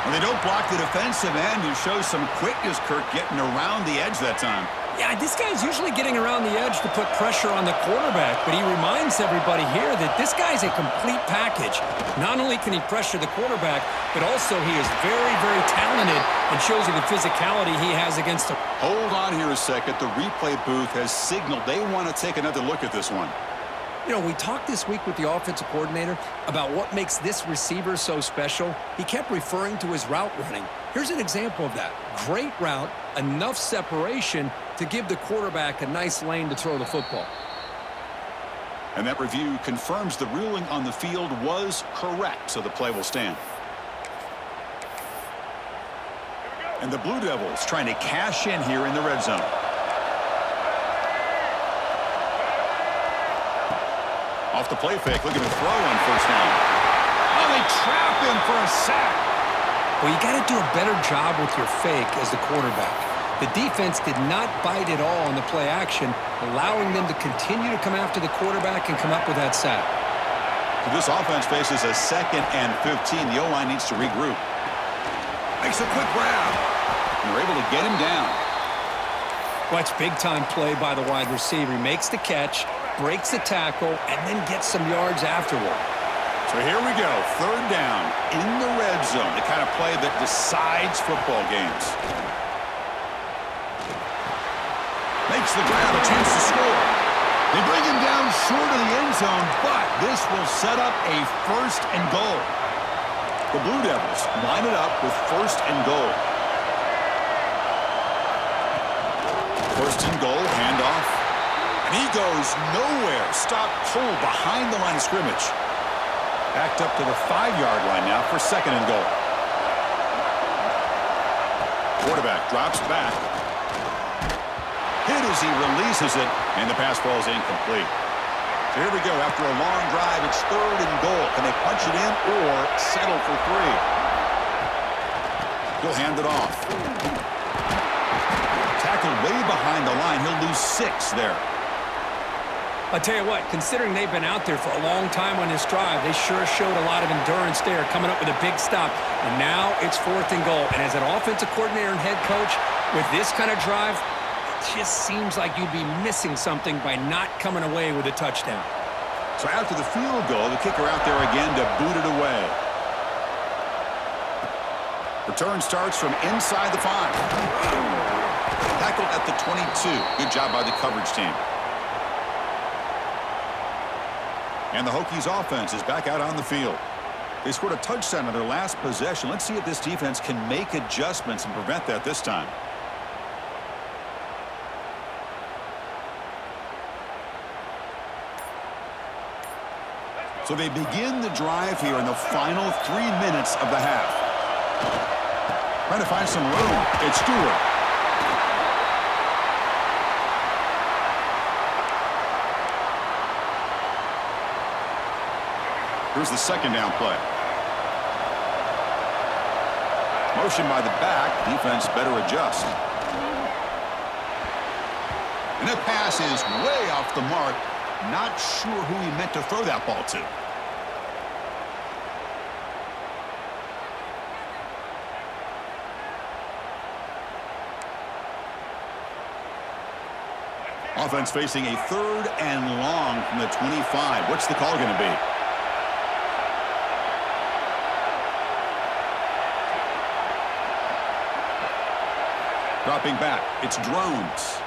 And they don't block the defensive end, who shows some quickness, Kirk, getting around the edge that time. Yeah, this guy's usually getting around the edge to put pressure on the quarterback, but he reminds everybody here that this guy's a complete package. Not only can he pressure the quarterback, but also he is very, very talented and shows you the physicality he has against him. Hold on here a second. The replay booth has signaled they want to take another look at this one. You know, we talked this week with the offensive coordinator about what makes this receiver so special. He kept referring to his route running. Here's an example of that. Great route, enough separation to give the quarterback a nice lane to throw the football. And that review confirms the ruling on the field was correct, so the play will stand. And the Blue Devils trying to cash in here in the red zone. Off the play fake, looking to throw on first down. Oh, they trap him for a sack. Well, you got to do a better job with your fake as the quarterback. The defense did not bite at all on the play action, allowing them to continue to come after the quarterback and come up with that sack. So this offense faces a 2nd and 15. The O-line needs to regroup. Makes a quick grab. And they're able to get him down. Watch big-time play by the wide receiver. He makes the catch, breaks the tackle, and then gets some yards afterward. So here we go, third down in the red zone, the kind of play that decides football games. Makes the grab, a chance to score. They bring him down short of the end zone, but this will set up a first and goal. The Blue Devils line it up with first and goal. First and goal, handoff. And he goes nowhere. Stop cold behind the line of scrimmage. Backed up to the 5-yard line now for second and goal. Quarterback drops back. Hit good as he releases it, and the pass ball is incomplete. So here we go. After a long drive, it's 3rd and goal. Can they punch it in or settle for 3? He'll hand it off. Tackled way behind the line. He'll lose 6 there. I tell you what, considering they've been out there for a long time on this drive, they sure showed a lot of endurance there, coming up with a big stop. And now it's 4th and goal. And as an offensive coordinator and head coach, with this kind of drive, it just seems like you'd be missing something by not coming away with a touchdown. So after the field goal, the kicker out there again to boot it away. Return starts from inside the 5. Tackled at the 22. Good job by the coverage team. And the Hokies offense is back out on the field. They scored a touchdown on their last possession. Let's see if this defense can make adjustments and prevent that this time. So they begin the drive here in the final 3 minutes of the half. Trying to find some room. It's Stewart. Here's the 2nd down play. Motion by the back. Defense better adjust. And that pass is way off the mark. Not sure who he meant to throw that ball to. Offense facing a 3rd and long from the 25. What's the call going to be? Dropping back, it's Drones.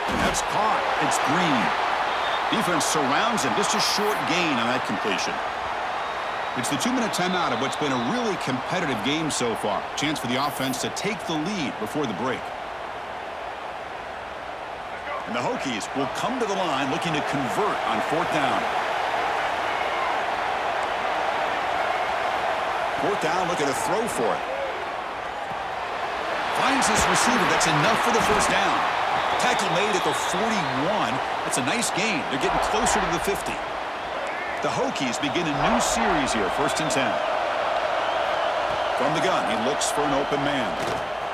And that's caught. It's Green. Defense surrounds him. Just a short gain on that completion. It's the 2-minute timeout of what's been a really competitive game so far. Chance for the offense to take the lead before the break. And the Hokies will come to the line looking to convert on 4th down. 4th down, looking to throw for it. Finds his receiver. That's enough for the 1st down. Tackle made at the 41. That's a nice gain. They're getting closer to the 50. The Hokies begin a new series here, 1st and 10. From the gun, he looks for an open man.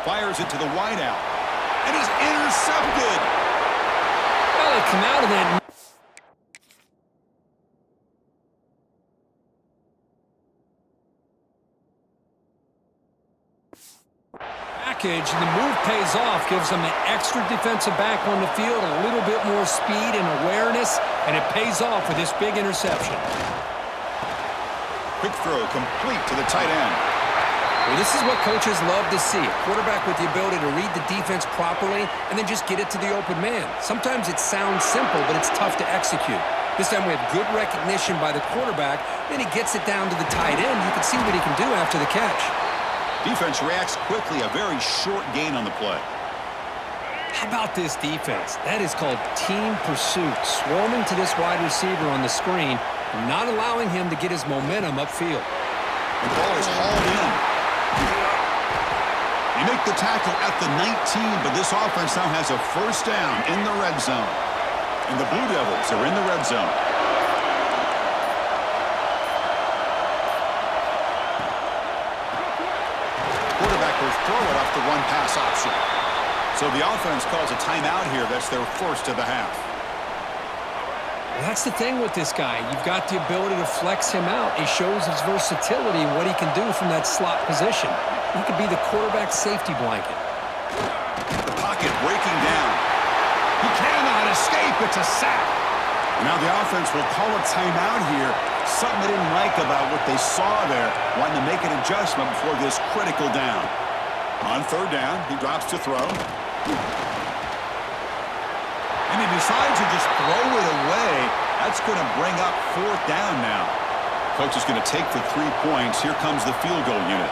Fires it to the wideout. And he's intercepted. Well, they come out of that. And the move pays off, gives them an extra defensive back on the field, a little bit more speed and awareness, and it pays off with this big interception. Quick throw complete to the tight end. Well, this is what coaches love to see. A quarterback with the ability to read the defense properly and then just get it to the open man. Sometimes it sounds simple, but it's tough to execute. This time we have good recognition by the quarterback, then he gets it down to the tight end. You can see what he can do after the catch. Defense reacts quickly, a very short gain on the play. How about this defense? That is called team pursuit, swarming to this wide receiver on the screen, not allowing him to get his momentum upfield. The ball is hauled in. They make the tackle at the 19, but this offense now has a 1st down in the red zone. And the Blue Devils are in the red zone. Throw it off the run-pass option. So the offense calls a timeout here. That's their 1st of the half. Well, that's the thing with this guy. You've got the ability to flex him out. He shows his versatility and what he can do from that slot position. He could be the quarterback's safety blanket. The pocket breaking down. He cannot escape. It's a sack. Now the offense will call a timeout here. Something they didn't like about what they saw there. Wanting to make an adjustment before this critical down. On 3rd down, he drops to throw. And he decides to just throw it away. That's going to bring up 4th down now. Coach is going to take the 3 points. Here comes the field goal unit.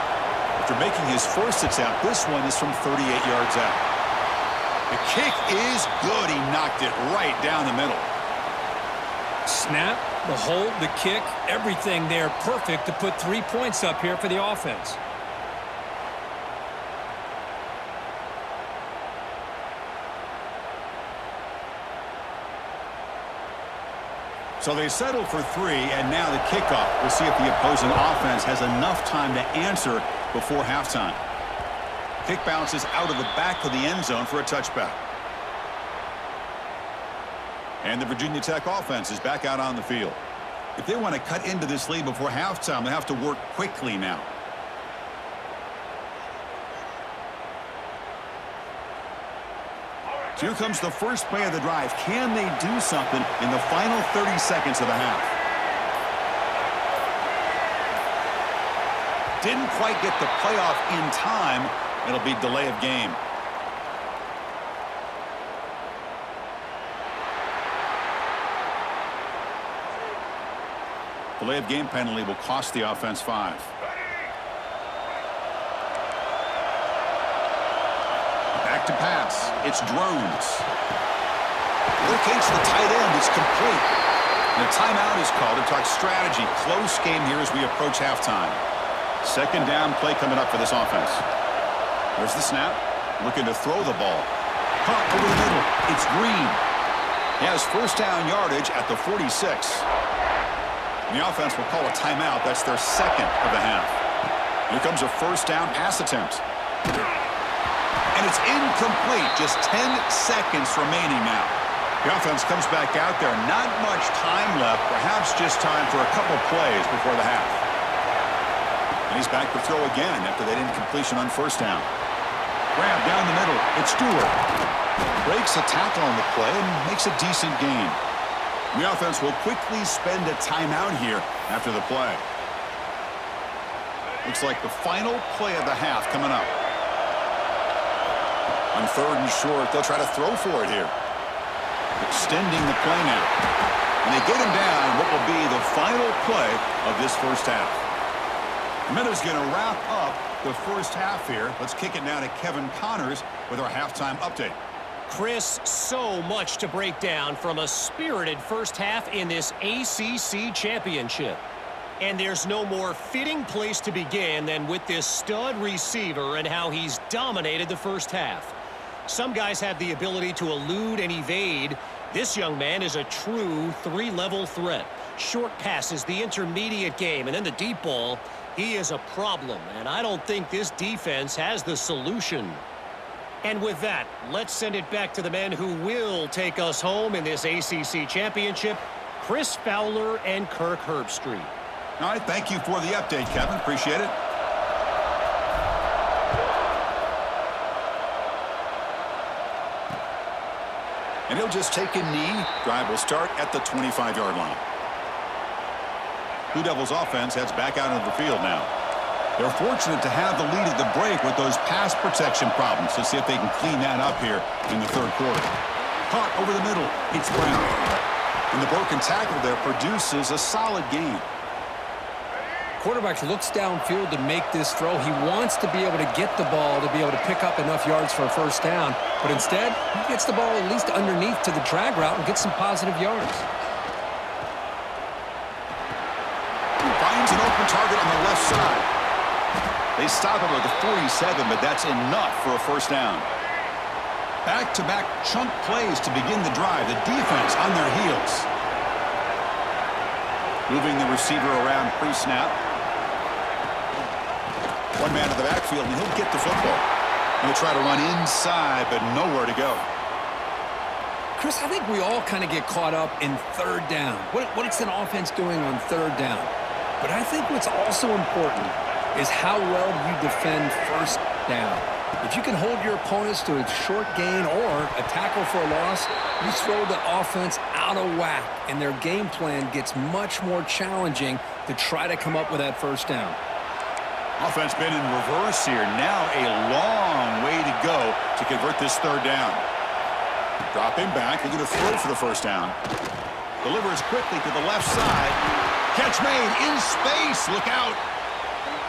After making his first attempt, this one is from 38 yards out. The kick is good. He knocked it right down the middle. Snap, the hold, the kick, everything there perfect to put 3 points up here for the offense. So they settle for 3, and now the kickoff. We'll see if the opposing offense has enough time to answer before halftime. Kick bounces out of the back of the end zone for a touchback. And the Virginia Tech offense is back out on the field. If they want to cut into this lead before halftime, they have to work quickly now. So here comes the first play of the drive. Can they do something in the final 30 seconds of the half? Didn't quite get the playoff in time. It'll be delay of game. Delay of game penalty will cost the offense 5. Back to pass. It's Drones. Locates the tight end. It's complete. And a timeout is called to talk strategy. Close game here as we approach halftime. Second down play coming up for this offense. There's the snap. Looking to throw the ball. Caught over the middle. It's Green. He has first down yardage at the 46. And the offense will call a timeout. That's their second of the half. Here comes a first down pass attempt. And it's incomplete. Just 10 seconds remaining now. The offense comes back out there. Not much time left. Perhaps just time for a couple plays before the half. And he's back to throw again after that incompletion on first down. Grab down the middle. It's Stewart. Breaks a tackle on the play and makes a decent gain. The offense will quickly spend a timeout here after the play. Looks like the final play of the half coming up. On third and short, they'll try to throw for it here. Extending the play now. And they get him down what will be the final play of this first half. Miller's going to wrap up the first half here. Let's kick it now to Kevin Connors with our halftime update. Chris, so much to break down from a spirited first half in this ACC championship. And there's no more fitting place to begin than with this stud receiver and how he's dominated the first half. Some guys have the ability to elude and evade. This young man is a true 3-level threat. Short passes, the intermediate game, and then the deep ball. He is a problem, and I don't think this defense has the solution. And with that, let's send it back to the men who will take us home in this ACC championship, Chris Fowler and Kirk Herbstreit. All right, thank you for the update, Kevin. Appreciate it. And he'll just take a knee. Drive will start at the 25-yard line. Blue Devils offense heads back out into the field now. They're fortunate to have the lead at the break with those pass protection problems. Let's see if they can clean that up here in the third quarter. Caught over the middle. It's Brown. And the broken tackle there produces a solid gain. Quarterback looks downfield to make this throw. He wants to be able to get the ball to be able to pick up enough yards for a first down. But instead, he gets the ball at least underneath to the drag route and gets some positive yards. Finds an open target on the left side. They stop him at the 47, but that's enough for a first down. Back-to-back chunk plays to begin the drive. The defense on their heels. Moving the receiver around pre-snap. One man to the backfield, and he'll get the football. He'll try to run inside, but nowhere to go. Chris, I think we all kind of get caught up in third down. What is an offense doing on third down? But I think what's also important is how well you defend first down. If you can hold your opponents to a short gain or a tackle for a loss, you throw the offense out of whack, and their game plan gets much more challenging to try to come up with that first down. Offense been in reverse here. Now a long way to go to convert this third down. Dropping back, looking to throw for the first down. Delivers quickly to the left side. Catch made in space. Look out.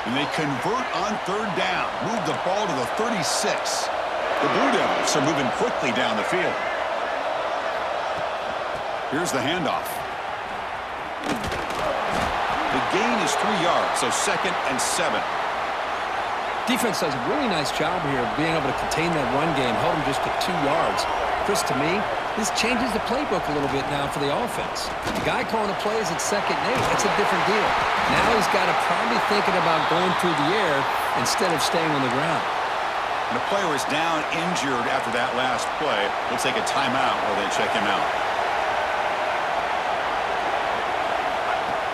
And they convert on third down. Move the ball to the 36. The Blue Devils are moving quickly down the field. Here's the handoff. The gain is 3 yards, so 2nd and 7. Defense does a really nice job here of being able to contain that run game, held them just to 2 yards. Chris, to me, This changes the playbook a little bit now for the offense. The guy calling the plays at 2nd and 8, that's a different deal. Now he's got to probably thinking about going through the air instead of staying on the ground. And the player is down injured after that last play. We'll take a timeout while they check him out.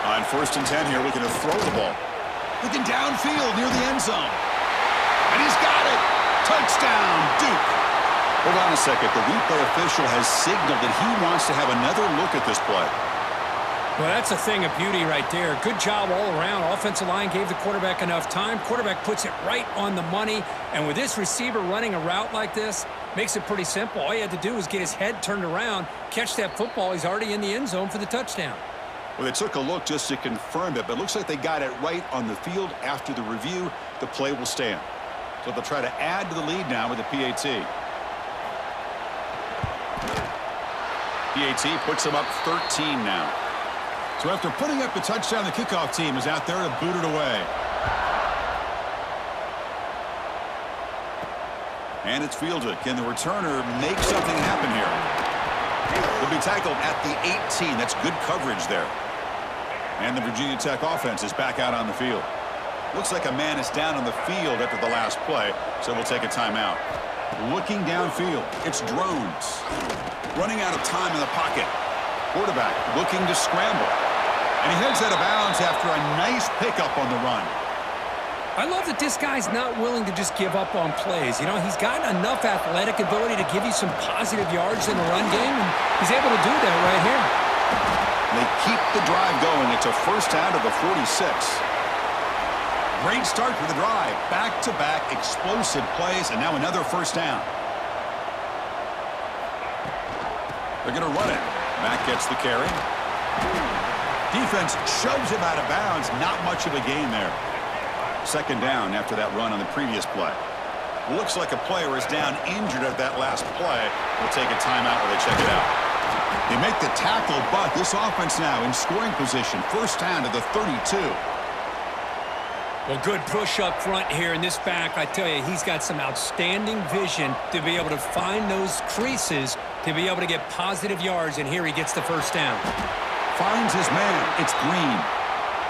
On 1st and 10 here, looking to throw the ball. Looking downfield near the end zone. And he's got it. Touchdown, Duke. Hold on a second. The replay official has signaled that he wants to have another look at this play. Well, that's a thing of beauty right there. Good job all around. Offensive line gave the quarterback enough time. Quarterback puts it right on the money. And with this receiver running a route like this, makes it pretty simple. All you had to do was get his head turned around, catch that football. He's already in the end zone for the touchdown. Well, they took a look just to confirm it, but it looks like they got it right on the field. After the review, the play will stand. So they'll try to add to the lead now with the PAT. PAT puts them up 13 now. So after putting up the touchdown, the kickoff team is out there to boot it away. And it's fielded. Can the returner make something happen here? He'll be tackled at the 18. That's good coverage there. And the Virginia Tech offense is back out on the field. Looks like a man is down on the field after the last play, so we'll take a timeout. Looking downfield, it's Drones. Running out of time in the pocket. Quarterback looking to scramble. And he heads out of bounds after a nice pickup on the run. I love that this guy's not willing to just give up on plays. You know, he's got enough athletic ability to give you some positive yards in the run game, and he's able to do that right here. They keep the drive going. It's a first down to the 46. Great start for the drive. Back-to-back explosive plays, and now another first down. They're going to run it. Mack gets the carry. Defense shoves him out of bounds. Not much of a gain there. Second down after that run on the previous play. Looks like a player is down injured at that last play. We'll take a timeout while they check it out. They make the tackle, but this offense now in scoring position. First down to the 32. Well, good push up front here in this back. I tell you, he's got some outstanding vision to be able to find those creases, to be able to get positive yards, and here he gets the first down. Finds his man. It's Green.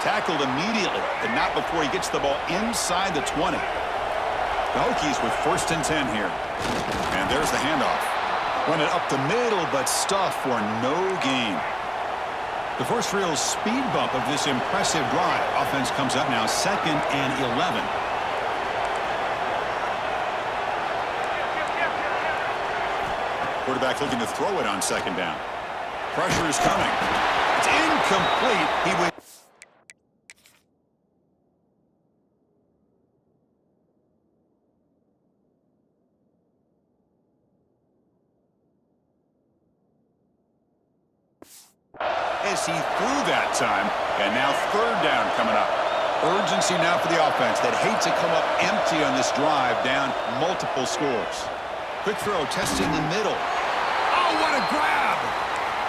Tackled immediately, but not before he gets the ball inside the 20. The Hokies with 1st and 10 here. And there's the handoff. Run it up the middle, but stuff for no gain. The first real speed bump of this impressive drive. Offense comes up now 2nd and 11. Quarterback looking to throw it on 2nd down. Pressure is coming. It's incomplete. He wins. As he threw that time, and now 3rd down coming up. Urgency now for the offense that hates to come up empty on this drive, down multiple scores. Quick throw testing the middle. Oh, what a grab!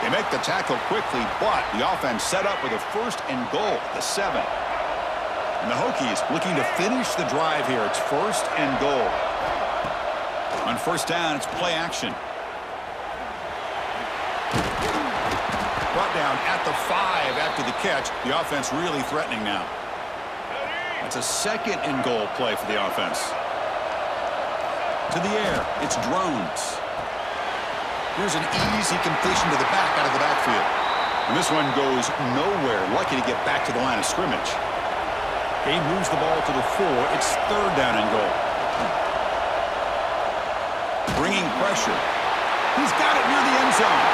They make the tackle quickly, but the offense set up with a 1st and goal, the 7. And the Hokies looking to finish the drive here. It's 1st and goal. On 1st down, it's play action. Brought down at the 5 after the catch. The offense really threatening now. It's a 2nd and goal play for the offense. To the air, it's Drones. Here's an easy completion to the back out of the backfield. And this one goes nowhere. Lucky to get back to the line of scrimmage. He moves the ball to the 4. It's 3rd down and goal. Bringing pressure. He's got it near the end zone.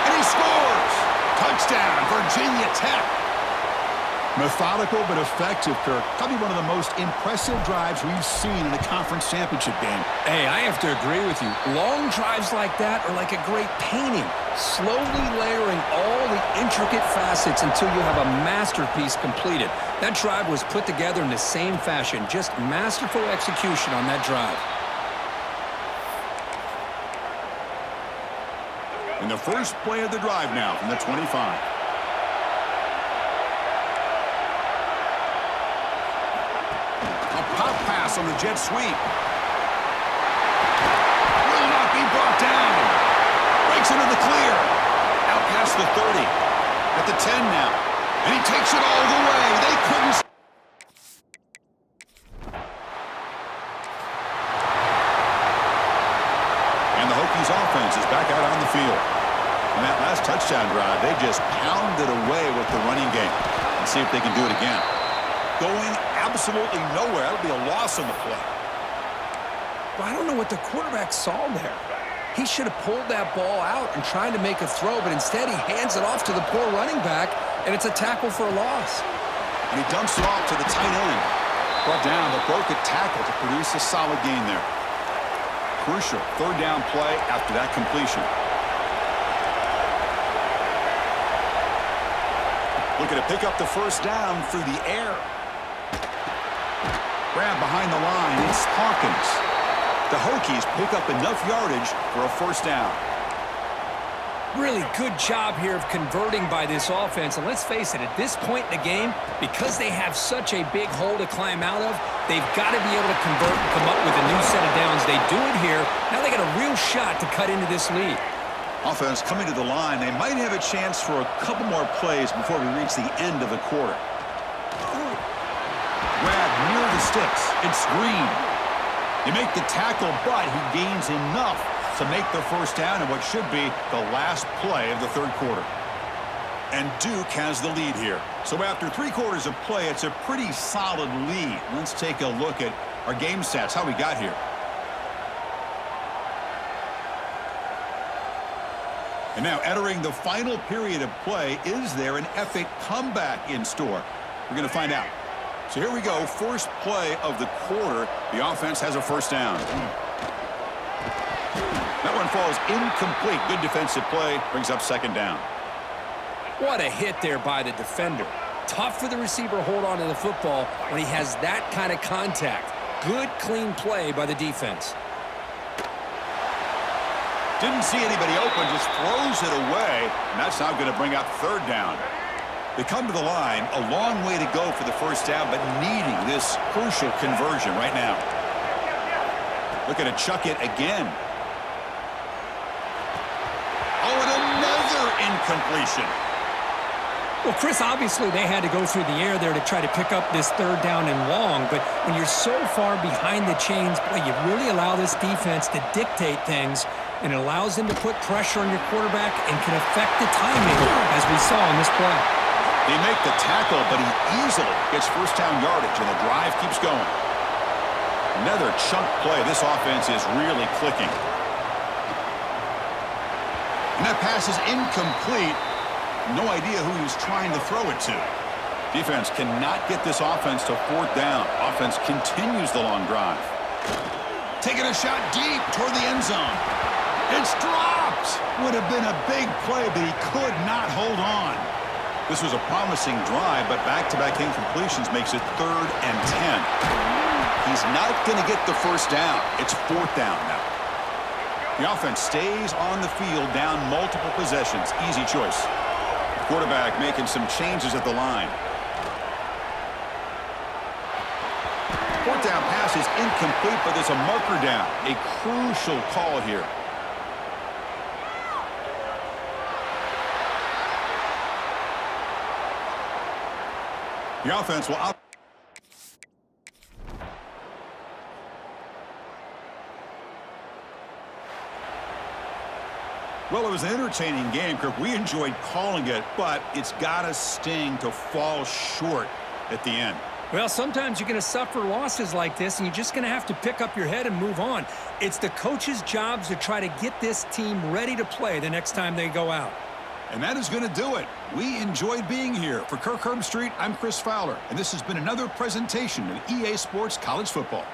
And he scores! Touchdown, Virginia Tech. Methodical but effective, Kirk. Probably one of the most impressive drives we've seen in a conference championship game. Hey, I have to agree with you. Long drives like that are like a great painting, slowly layering all the intricate facets until you have a masterpiece completed. That drive was put together in the same fashion, just masterful execution on that drive. In the first play of the drive now from the 25. A pop pass on the jet sweep. Will not be brought down. breaks into the clear. Out past the 30. At the 10 now. And he takes it all the way. They couldn't. And the Hokies offense is back out on the field. On that last touchdown drive, they just pounded away with the running game. Let's see if they can do it again. Going absolutely nowhere. That'll be a loss on the play. Well, I don't know what the quarterback saw there. He should have pulled that ball out and tried to make a throw, but instead he hands it off to the poor running back, and it's a tackle for a loss. And he dumps it off to the tight end. Brought down, but broke a tackle to produce a solid gain there. Crucial third down play after that completion. Looking to pick up the first down through the air. Grab behind the line. It's Hawkins. The Hokies pick up enough yardage for a first down. Really good job here of converting by this offense. And let's face it, at this point in the game, because they have such a big hole to climb out of, they've got to be able to convert and come up with a new set of downs. They do it here. Now they got a real shot to cut into this lead. Offense coming to the line. They might have a chance for a couple more plays before we reach the end of the quarter. Grab near the sticks. It's Green. They make the tackle, but he gains enough to make the first down in what should be the last play of the third quarter. And Duke has the lead here. So after 3 quarters of play, it's a pretty solid lead. Let's take a look at our game stats, how we got here. And now entering the final period of play, is there an epic comeback in store? We're going to find out. So here we go, first play of the quarter. The offense has a first down. That one falls incomplete. Good defensive play, brings up second down. What a hit there by the defender. Tough for the receiver to hold on to the football when he has that kind of contact. Good, clean play by the defense. Didn't see anybody open, just throws it away, and that's now going to bring up third down. They come to the line, a long way to go for the first down, but needing this crucial conversion right now. Looking to chuck it again. Oh, and another incompletion. Well, Chris, obviously they had to go through the air there to try to pick up this third down and long, but when you're so far behind the chains, boy, you really allow this defense to dictate things, and it allows them to put pressure on your quarterback and can affect the timing, as we saw in this play. They make the tackle, but he easily gets first down yardage, and the drive keeps going. Another chunk play. This offense is really clicking. And that pass is incomplete. No idea who he was trying to throw it to. Defense cannot get this offense to fourth down. Offense continues the long drive. Taking a shot deep toward the end zone. It's dropped. Would have been a big play, but he could not hold on. This was a promising drive, but back-to-back incompletions makes it 3rd and 10. He's not going to get the first down. It's 4th down now. The offense stays on the field down multiple possessions. Easy choice. Quarterback making some changes at the line. 4th down pass is incomplete, but there's a marker down. A crucial call here. The offense will out. Well, it was an entertaining game, Kirk. We enjoyed calling it, but it's got to sting to fall short at the end. Well, sometimes you're going to suffer losses like this, and you're just going to have to pick up your head and move on. It's the coach's job to try to get this team ready to play the next time they go out. And that is going to do it. We enjoyed being here. For Kirk Herbstreit, I'm Chris Fowler, and this has been another presentation of EA Sports College Football.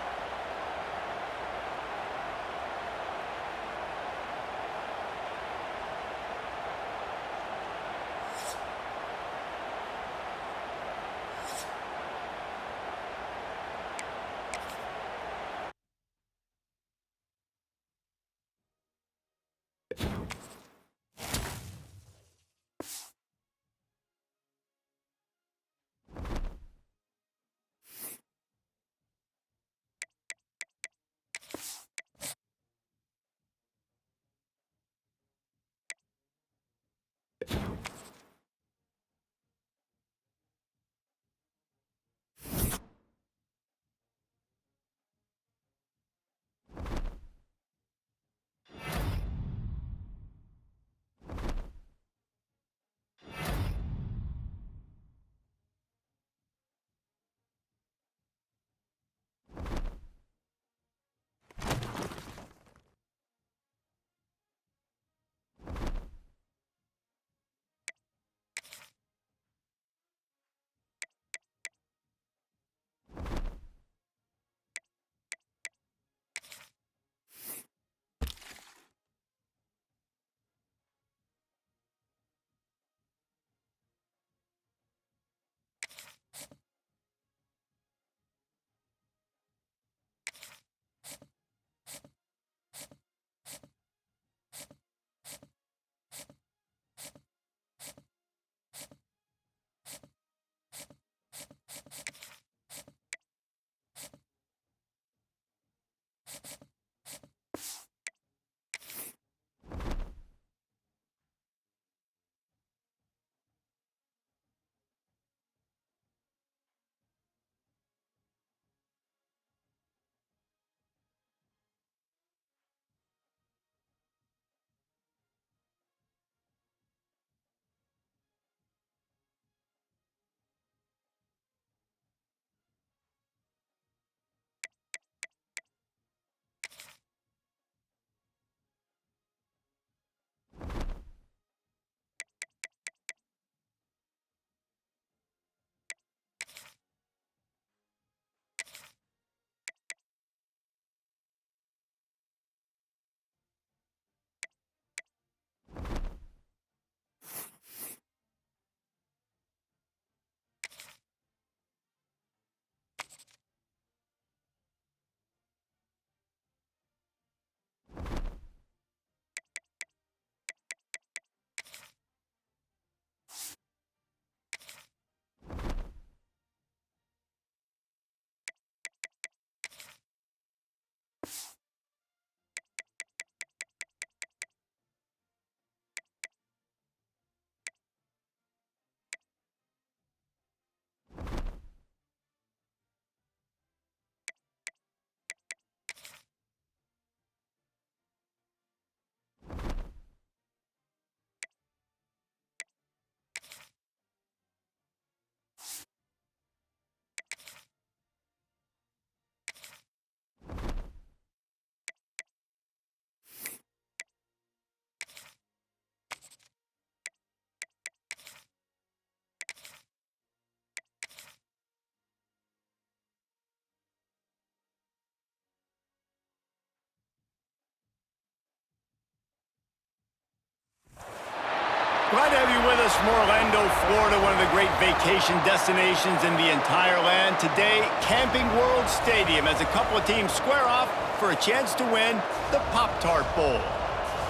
Glad to have you with us from Orlando, Florida, one of the great vacation destinations in the entire land. Today, Camping World Stadium as a couple of teams square off for a chance to win the Pop-Tart Bowl.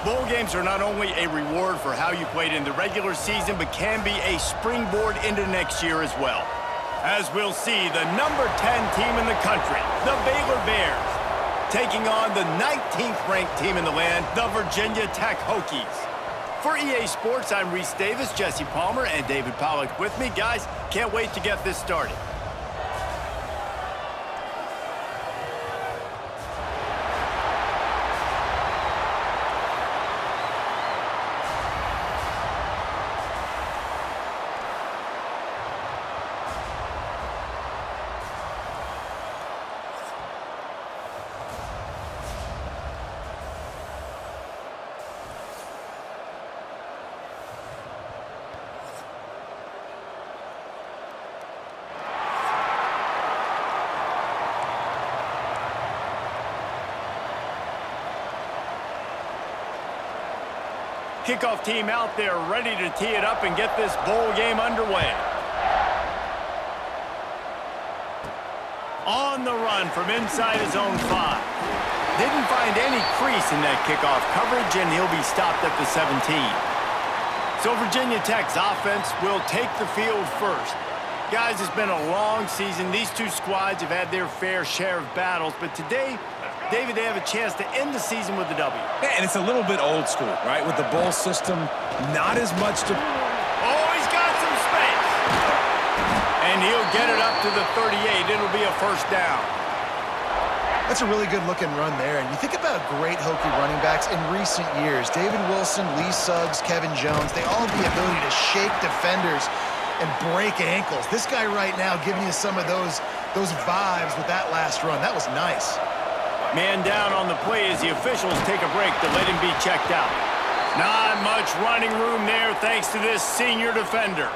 Bowl games are not only a reward for how you played in the regular season, but can be a springboard into next year as well. As we'll see, the number 10 team in the country, the Baylor Bears, taking on the 19th ranked team in the land, the Virginia Tech Hokies. For EA Sports, I'm Reese Davis, Jesse Palmer, and David Pollack with me. Guys, can't wait to get this started. Kickoff team out there ready to tee it up and get this bowl game underway. On the run from inside his own 5. Didn't find any crease in that kickoff coverage, and he'll be stopped at the 17. So Virginia Tech's offense will take the field first. Guys, it's been a long season. These two squads have had their fair share of battles, but today, David, they have a chance to end the season with a W. Yeah, and it's a little bit old school, right? With the bowl system, not as much to... Oh, he's got some space. And he'll get it up to the 38. It'll be a first down. That's a really good-looking run there. And you think about great Hokie running backs in recent years. David Wilson, Lee Suggs, Kevin Jones, they all have the ability to shake defenders and break ankles. This guy right now giving you some of those vibes with that last run. That was nice. Man down on the play as the officials take a break to let him be checked out. Not much running room there thanks to this senior defender.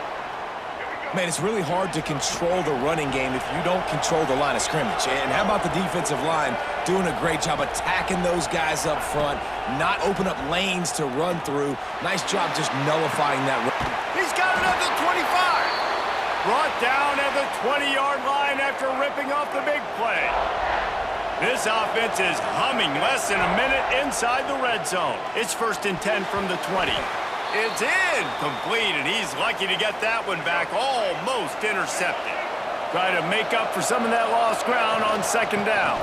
Man, it's really hard to control the running game if you don't control the line of scrimmage. And how about the defensive line doing a great job attacking those guys up front, not open up lanes to run through. Nice job just nullifying that run. He's got it at the 25. Brought down at the 20-yard line after ripping off the big play. This offense is humming less than a minute inside the red zone. It's 1st and 10 from the 20. It's incomplete, and he's lucky to get that one back, almost intercepted. Try to make up for some of that lost ground on 2nd down.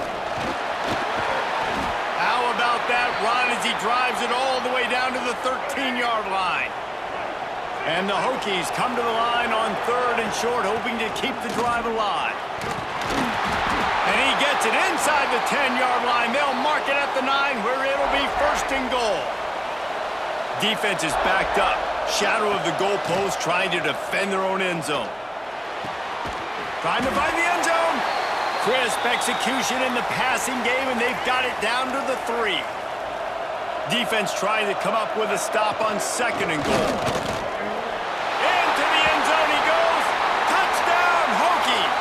How about that run as he drives it all the way down to the 13-yard line? And the Hokies come to the line on 3rd and short, hoping to keep the drive alive. And he gets it inside the 10-yard line. They'll mark it at the 9 where it'll be 1st and goal. Defense is backed up. Shadow of the goalpost trying to defend their own end zone. Trying to find the end zone. Crisp execution in the passing game, and they've got it down to the 3. Defense trying to come up with a stop on 2nd and goal. Into the end zone he goes. Touchdown, Hokies.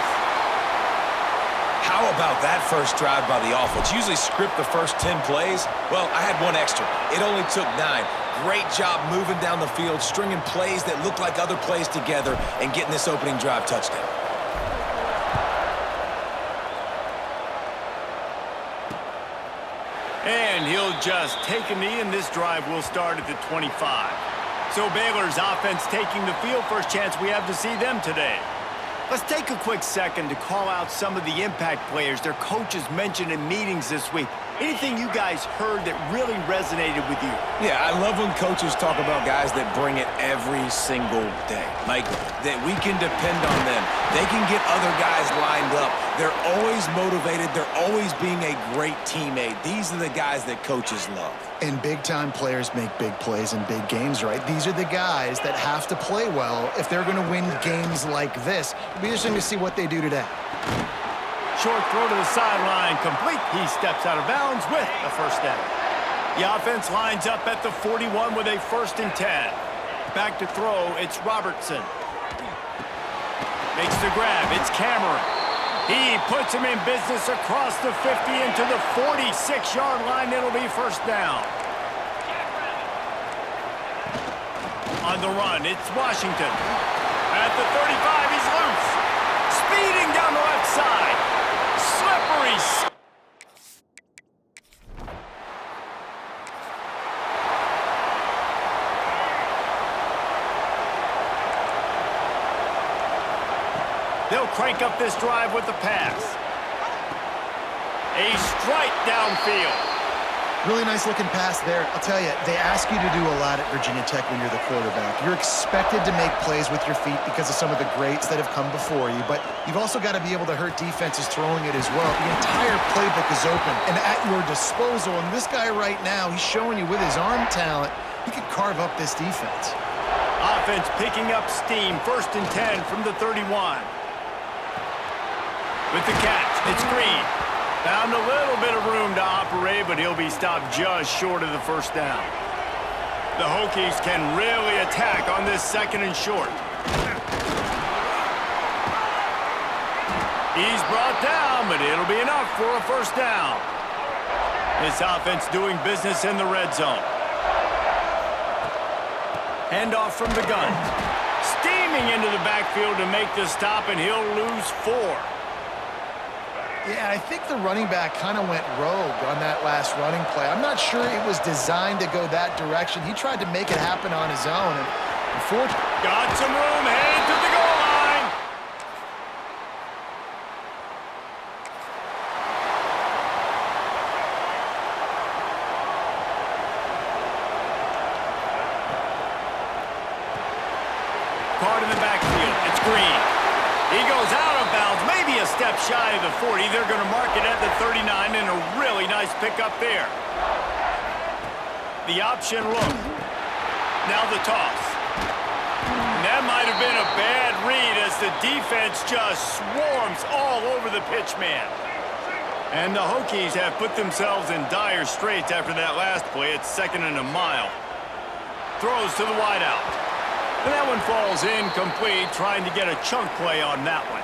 How about that first drive by the offense? Usually script the first 10 plays. Well, I had one extra. It only took 9. Great job moving down the field, stringing plays that look like other plays together, and getting this opening drive touchdown. And he'll just take a knee, and this drive will start at the 25. So Baylor's offense taking the field. First chance we have to see them today. Let's take a quick second to call out some of the impact players their coaches mentioned in meetings this week. Anything you guys heard that really resonated with you? Yeah, I love when coaches talk about guys that bring it every single day. Like, that we can depend on them. They can get other guys lined up. They're always motivated. They're always being a great teammate. These are the guys that coaches love. And big-time players make big plays in big games, right? These are the guys that have to play well if they're going to win games like this. It'll be interesting to see what they do today. Short throw to the sideline, complete. He steps out of bounds with a first down. The offense lines up at the 41 with a 1st and 10. Back to throw, it's Robertson. Makes the grab, it's Cameron. He puts him in business across the 50 into the 46-yard line. It'll be 1st down. On the run, it's Washington. At the 35, he's loose. Speeding down the left side. Slippery. They'll crank up this drive with the pass. A strike downfield. Really nice looking pass there. I'll tell you, they ask you to do a lot at Virginia Tech when you're the quarterback. You're expected to make plays with your feet because of some of the greats that have come before you, but you've also got to be able to hurt defenses throwing it as well. The entire playbook is open and at your disposal, and this guy right now, he's showing you with his arm talent, he could carve up this defense. Offense picking up steam. 1st and 10 from the 31. With the catch, it's Green. Found a little bit of room to operate, but he'll be stopped just short of the first down. The Hokies can really attack on this 2nd and short. He's brought down, but it'll be enough for a first down. This offense doing business in the red zone. Handoff from the gun. Steaming into the backfield to make the stop, and he'll lose 4. Yeah, I think the running back kind of went rogue on that last running play. I'm not sure it was designed to go that direction. He tried to make it happen on his own. And unfortunately, got some room, headed to the goal line. Caught in the backfield. It's Green. He goes out of bounds, maybe a step shy of the 40. They're going to mark it at the 39, and a really nice pickup there. The option look. Now the toss. And that might have been a bad read as the defense just swarms all over the pitch man. And the Hokies have put themselves in dire straits after that last play. It's 2nd and a mile. Throws to the wideout. And that one falls incomplete, trying to get a chunk play on that one.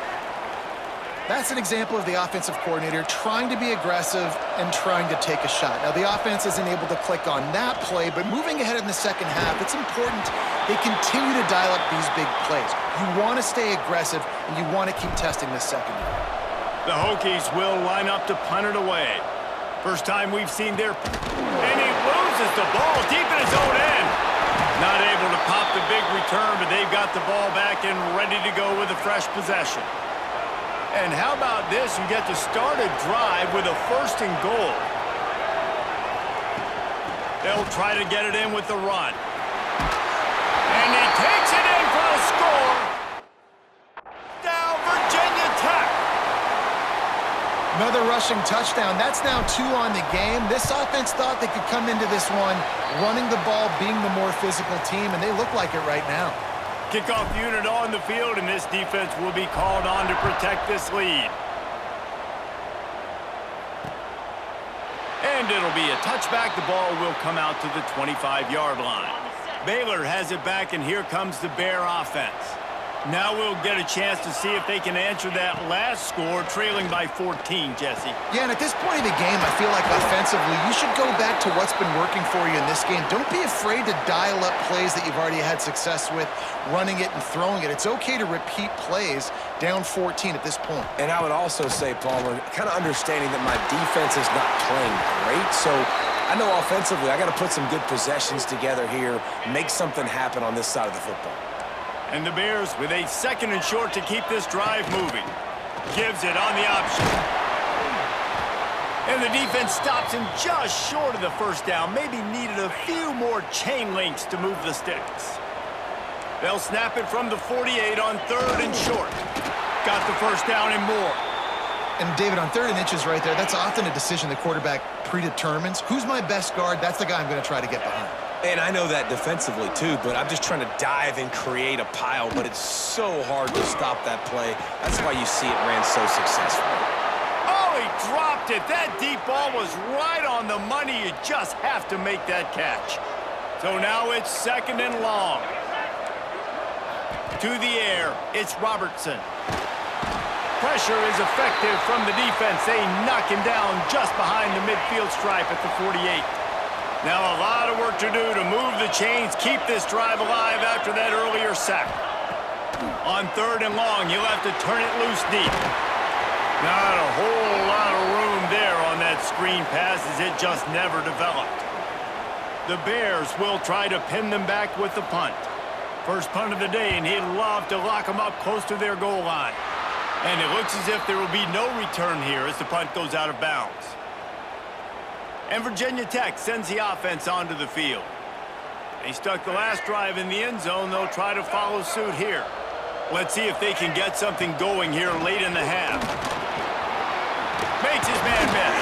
that's an example of the offensive coordinator trying to be aggressive and trying to take a shot. Now, the offense isn't able to click on that play, but moving ahead in the second half, it's important they continue to dial up these big plays. You want to stay aggressive, and you want to keep testing this secondary. The Hokies will line up to punt it away. First time we've seen their... And he loses the ball deep in his own end. Not able to pop the big return, but they've got the ball back and ready to go with a fresh possession. And how about this? You get to start a drive with a 1st and goal. They'll try to get it in with the run. And he takes it in for the score. Down Virginia Tech. Another rushing touchdown. That's now 2 on the game. This offense thought they could come into this one running the ball, being the more physical team, and they look like it right now. Kickoff unit on the field, and this defense will be called on to protect this lead. And it'll be a touchback. The ball will come out to the 25-yard line. Baylor has it back, and here comes the Bear offense. Now we'll get a chance to see if they can answer that last score, trailing by 14, Jesse. Yeah, and at this point of the game, I feel like offensively, you should go back to what's been working for you in this game. Don't be afraid to dial up plays that you've already had success with, running it and throwing it. It's okay to repeat plays down 14 at this point. And I would also say, Palmer, kind of understanding that my defense is not playing great, so I know offensively I got to put some good possessions together here, make something happen on this side of the football. And the Bears with a 2nd and short to keep this drive moving. Gives it on the option. And the defense stops him just short of the first down. Maybe needed a few more chain links to move the sticks. They'll snap it from the 48 on 3rd and short. Got the first down and more. And David, on 3rd and inches right there, that's often a decision the quarterback predetermines. Who's my best guard? That's the guy I'm going to try to get behind. And I know that defensively, too, but I'm just trying to dive and create a pile, but it's so hard to stop that play. That's why you see it ran so successfully. Oh, he dropped it. That deep ball was right on the money. You just have to make that catch. So now it's 2nd and long. To the air, it's Robertson. Pressure is effective from the defense. They knock him down just behind the midfield stripe at the 48. Now a lot of work to do to move the chains, keep this drive alive after that earlier sack. On 3rd and long, you'll have to turn it loose deep. Not a whole lot of room there on that screen pass as it just never developed. The Bears will try to pin them back with the punt. First punt of the day, and he'd love to lock them up close to their goal line. And it looks as if there will be no return here as the punt goes out of bounds. And Virginia Tech sends the offense onto the field. They stuck the last drive in the end zone. They'll try to follow suit here. Let's see if they can get something going here late in the half. Makes his man miss.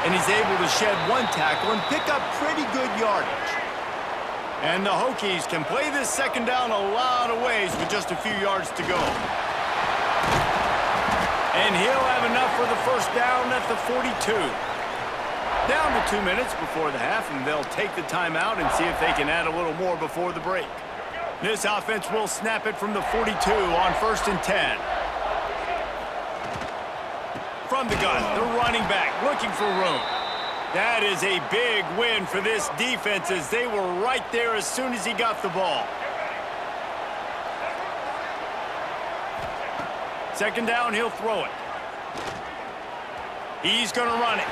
And he's able to shed one tackle and pick up pretty good yardage. And the Hokies can play this second down a lot of ways with just a few yards to go. And he'll have enough for the first down at the 42. Down to 2 minutes before the half, and they'll take the timeout and see if they can add a little more before the break. This offense will snap it from the 42 on 1st and 10. From the gun, the running back looking for room. That is a big win for this defense as they were right there as soon as he got the ball. Second down, he'll throw it. He's going to run it.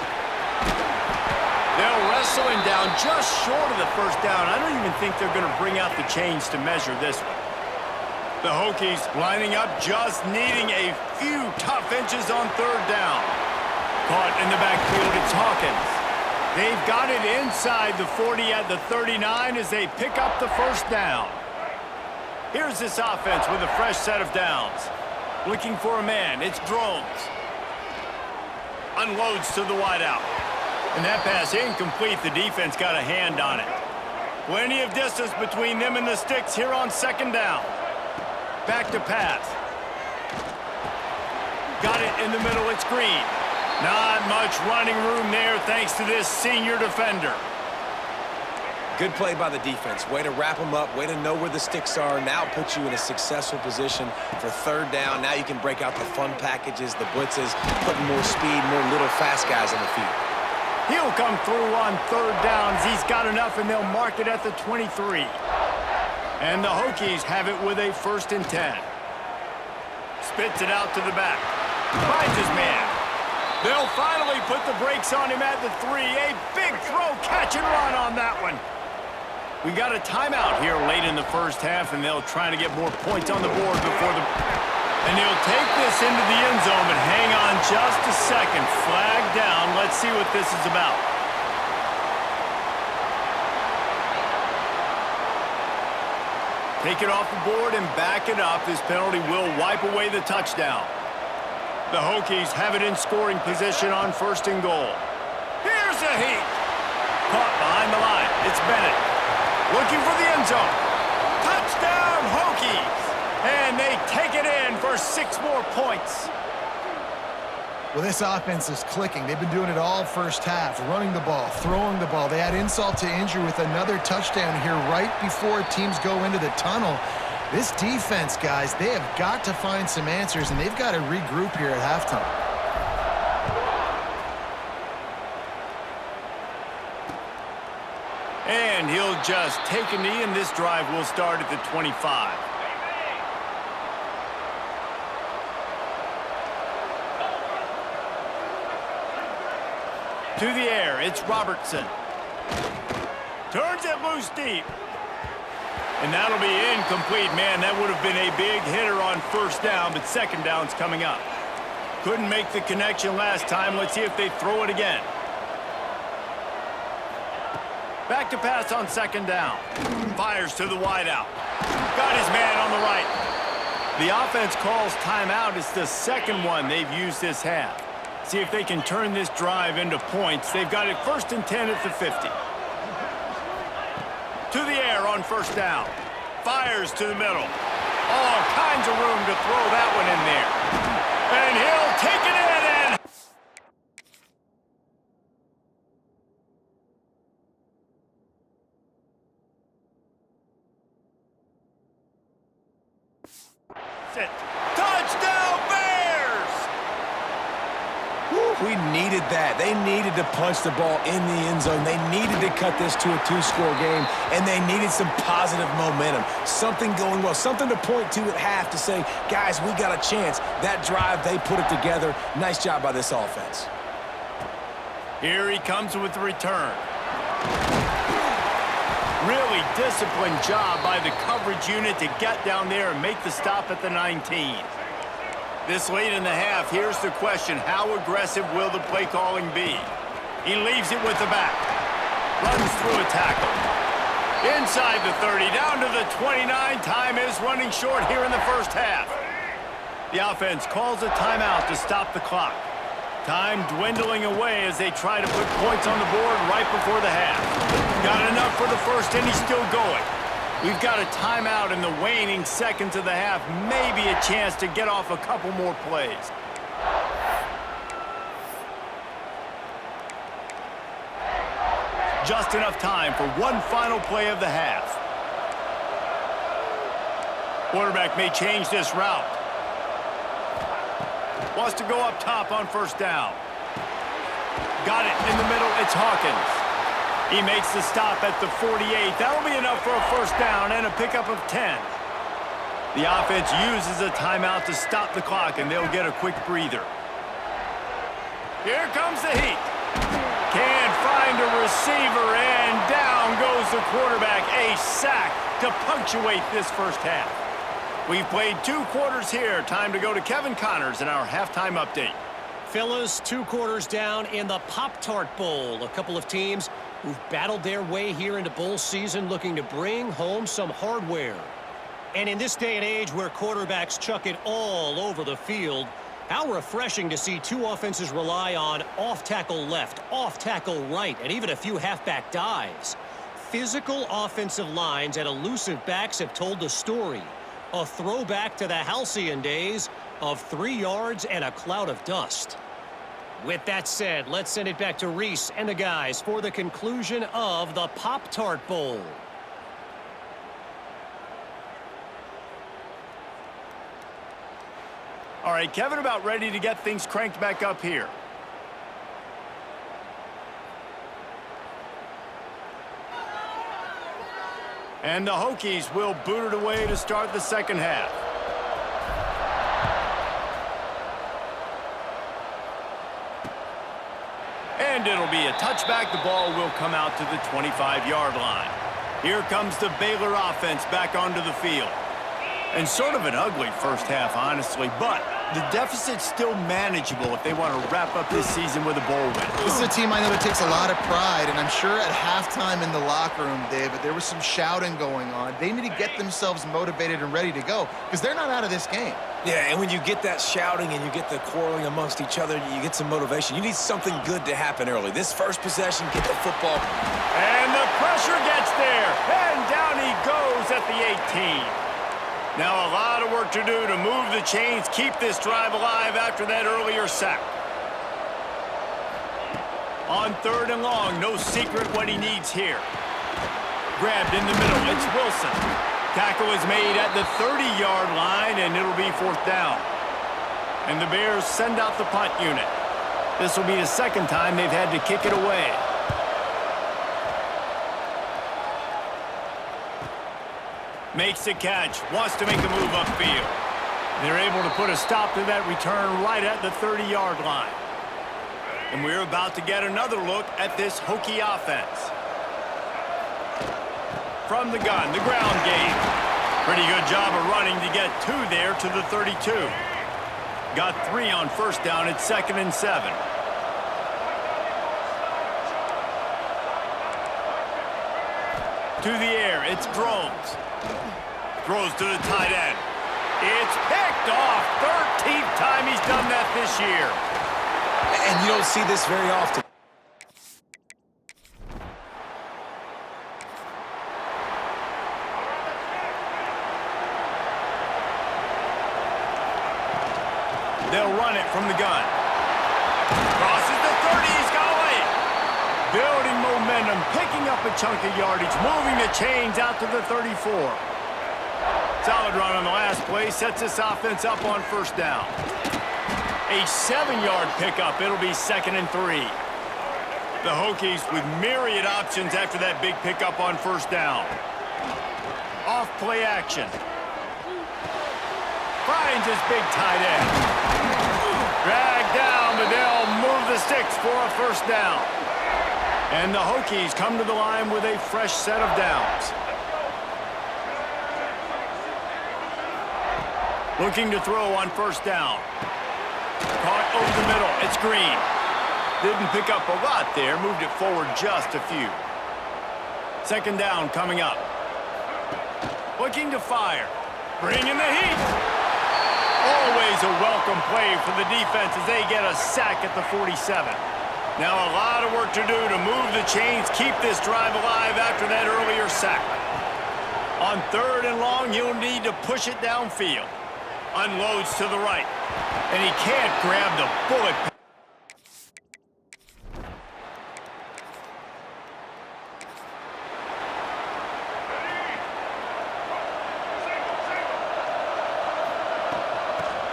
They'll wrestle him down just short of the first down. I don't even think they're going to bring out the chains to measure this one. The Hokies lining up, just needing a few tough inches on 3rd down. Caught in the backfield, it's Hawkins. They've got it inside the 40 at the 39 as they pick up the first down. Here's this offense with a fresh set of downs. Looking for a man, it's Drones. Unloads to the wideout. And that pass incomplete. The defense got a hand on it. Plenty of distance between them and the sticks here on 2nd down. Back to pass. Got it in the middle. It's Green. Not much running room there thanks to this senior defender. Good play by the defense. Way to wrap them up. Way to know where the sticks are. Now puts you in a successful position for 3rd down. Now you can break out the fun packages, the blitzes, putting more speed, more little fast guys on the field. He'll come through on 3rd downs. He's got enough, and they'll mark it at the 23. And the Hokies have it with a 1st and 10. Spits it out to the back. Finds his man. They'll finally put the brakes on him at the 3. A big throw, catch and run on that one. We got a timeout here late in the first half, and they'll try to get more points on the board before the... And he'll take this into the end zone, but hang on just a second. Flag down. Let's see what this is about. Take it off the board and back it up. This penalty will wipe away the touchdown. The Hokies have it in scoring position on 1st and goal. Here's a heat. Caught behind the line. It's Bennett. Looking for the end zone. Touchdown, Hokies. And they take it in for 6 more points. Well, this offense is clicking. They've been doing it all first half, running the ball, throwing the ball. They add insult to injury with another touchdown here right before teams go into the tunnel. This defense, guys, they have got to find some answers, and they've got to regroup here at halftime. And he'll just take a knee, and this drive will start at the 25. To the air, it's Robertson. Turns it loose deep. And that'll be incomplete. Man, that would have been a big hitter on 1st down, but 2nd down's coming up. Couldn't make the connection last time. Let's see if they throw it again. Back to pass on 2nd down. Fires to the wideout. Got his man on the right. The offense calls timeout. It's the 2nd one they've used this half. See if they can turn this drive into points. They've got it 1st and 10 at the 50. To the air on 1st down. Fires to the middle. All kinds of room to throw that one in there. And he'll take it in and... Touchdown, Bears! Whew. We needed that. They needed to punch the ball in the end zone. They needed to cut this to a 2-score game, and they needed some positive momentum. Something going well, something to point to at half to say, guys, we got a chance. That drive, they put it together. Nice job by this offense. Here he comes with the return. Really disciplined job by the coverage unit to get down there and make the stop at the 19. This late in the half, here's the question. How aggressive will the play calling be? He leaves it with the back. Runs through a tackle. Inside the 30, down to the 29. Time is running short here in the first half. The offense calls a timeout to stop the clock. Time dwindling away as they try to put points on the board right before the half. Got enough for the first, and he's still going. We've got a timeout in the waning seconds of the half. Maybe a chance to get off a couple more plays. Just enough time for one final play of the half. Quarterback may change this route. Wants to go up top on first down. Got it in the middle. It's Hawkins. He makes the stop at the 48. That'll be enough for a first down and a pickup of 10. The offense uses a timeout to stop the clock, and they'll get a quick breather. Here comes the heat. Can't find a receiver, and down goes the quarterback. A sack to punctuate this first half. We've played 2 quarters here. Time to go to Kevin Connors in our halftime update. Fellas, 2 quarters down in the Pop-Tart Bowl. A couple of teams who've battled their way here into bowl season looking to bring home some hardware. And in this day and age where quarterbacks chuck it all over the field, how refreshing to see 2 offenses rely on off-tackle left, off-tackle right, and even a few halfback dives. Physical offensive lines and elusive backs have told the story. A throwback to the halcyon days of 3 yards and a cloud of dust. With that said, let's send it back to Reese and the guys for the conclusion of the Pop-Tart Bowl. All right, Kevin, about ready to get things cranked back up here. And the Hokies will boot it away to start the second half. And it'll be a touchback. The ball will come out to the 25-yard line. Here comes the Baylor offense back onto the field. And sort of an ugly first half, honestly, but the deficit's still manageable if they want to wrap up this season with a bowl win. This is a team I know that takes a lot of pride, and I'm sure at halftime in the locker room, David, there was some shouting going on. They need to get themselves motivated and ready to go because they're not out of this game. Yeah, and when you get that shouting and you get the quarreling amongst each other, you get some motivation. You need something good to happen early. This first possession, get the football. And the pressure gets there, and down he goes at the 18. Now a lot of work to do to move the chains, keep this drive alive after that earlier sack. On 3rd and long, no secret what he needs here. Grabbed in the middle, it's Wilson. Tackle is made at the 30-yard line, and it'll be 4th down. And the Bears send out the punt unit. This will be the second time they've had to kick it away. Makes the catch, wants to make a move upfield. They're able to put a stop to that return right at the 30-yard line. And we're about to get another look at this Hokie offense. From the gun, the ground game. Pretty good job of running to get 2 there to the 32. Got 3 on first down at 2nd and 7. To the air, it's Drones. Throws to the tight end. It's picked off. 13th time he's done that this year. And you don't see this very often. They'll run it from the gun. Crosses the 30. He's got away. Building momentum, picking up a chunk of yardage, moving the chains out to the 34. Solid run on the last play, sets this offense up on first down. A 7-yard pickup. It'll be 2nd and 3. The Hokies with myriad options after that big pickup on first down. Off play action. Finds his big tight end. Dragged down, but they'll move the sticks for a first down. And the Hokies come to the line with a fresh set of downs. Looking to throw on first down. Caught over the middle. It's Green. Didn't pick up a lot there. Moved it forward just a few. 2nd down coming up. Looking to fire. Bringing the heat. Always a welcome play for the defense as they get a sack at the 47. Now a lot of work to do to move the chains, keep this drive alive after that earlier sack. On 3rd and long, he'll need to push it downfield. Unloads to the right. And he can't grab the bullet.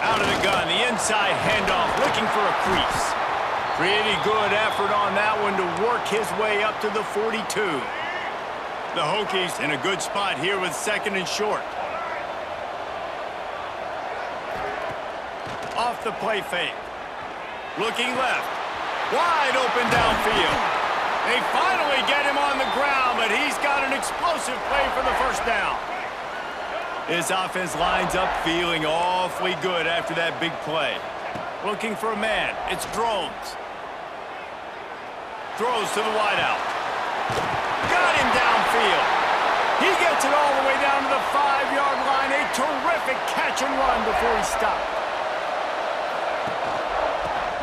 Out of the gun, the inside handoff, looking for a crease. Pretty good effort on that one to work his way up to the 42. The Hokies in a good spot here with 2nd and short. Off the play fake. Looking left. Wide open downfield. They finally get him on the ground, but he's got an explosive play for the first down. This offense lines up feeling awfully good after that big play. Looking for a man. It's Drones. Throws to the wideout. Got him downfield. He gets it all the way down to the 5-yard line. A terrific catch and run before he stopped.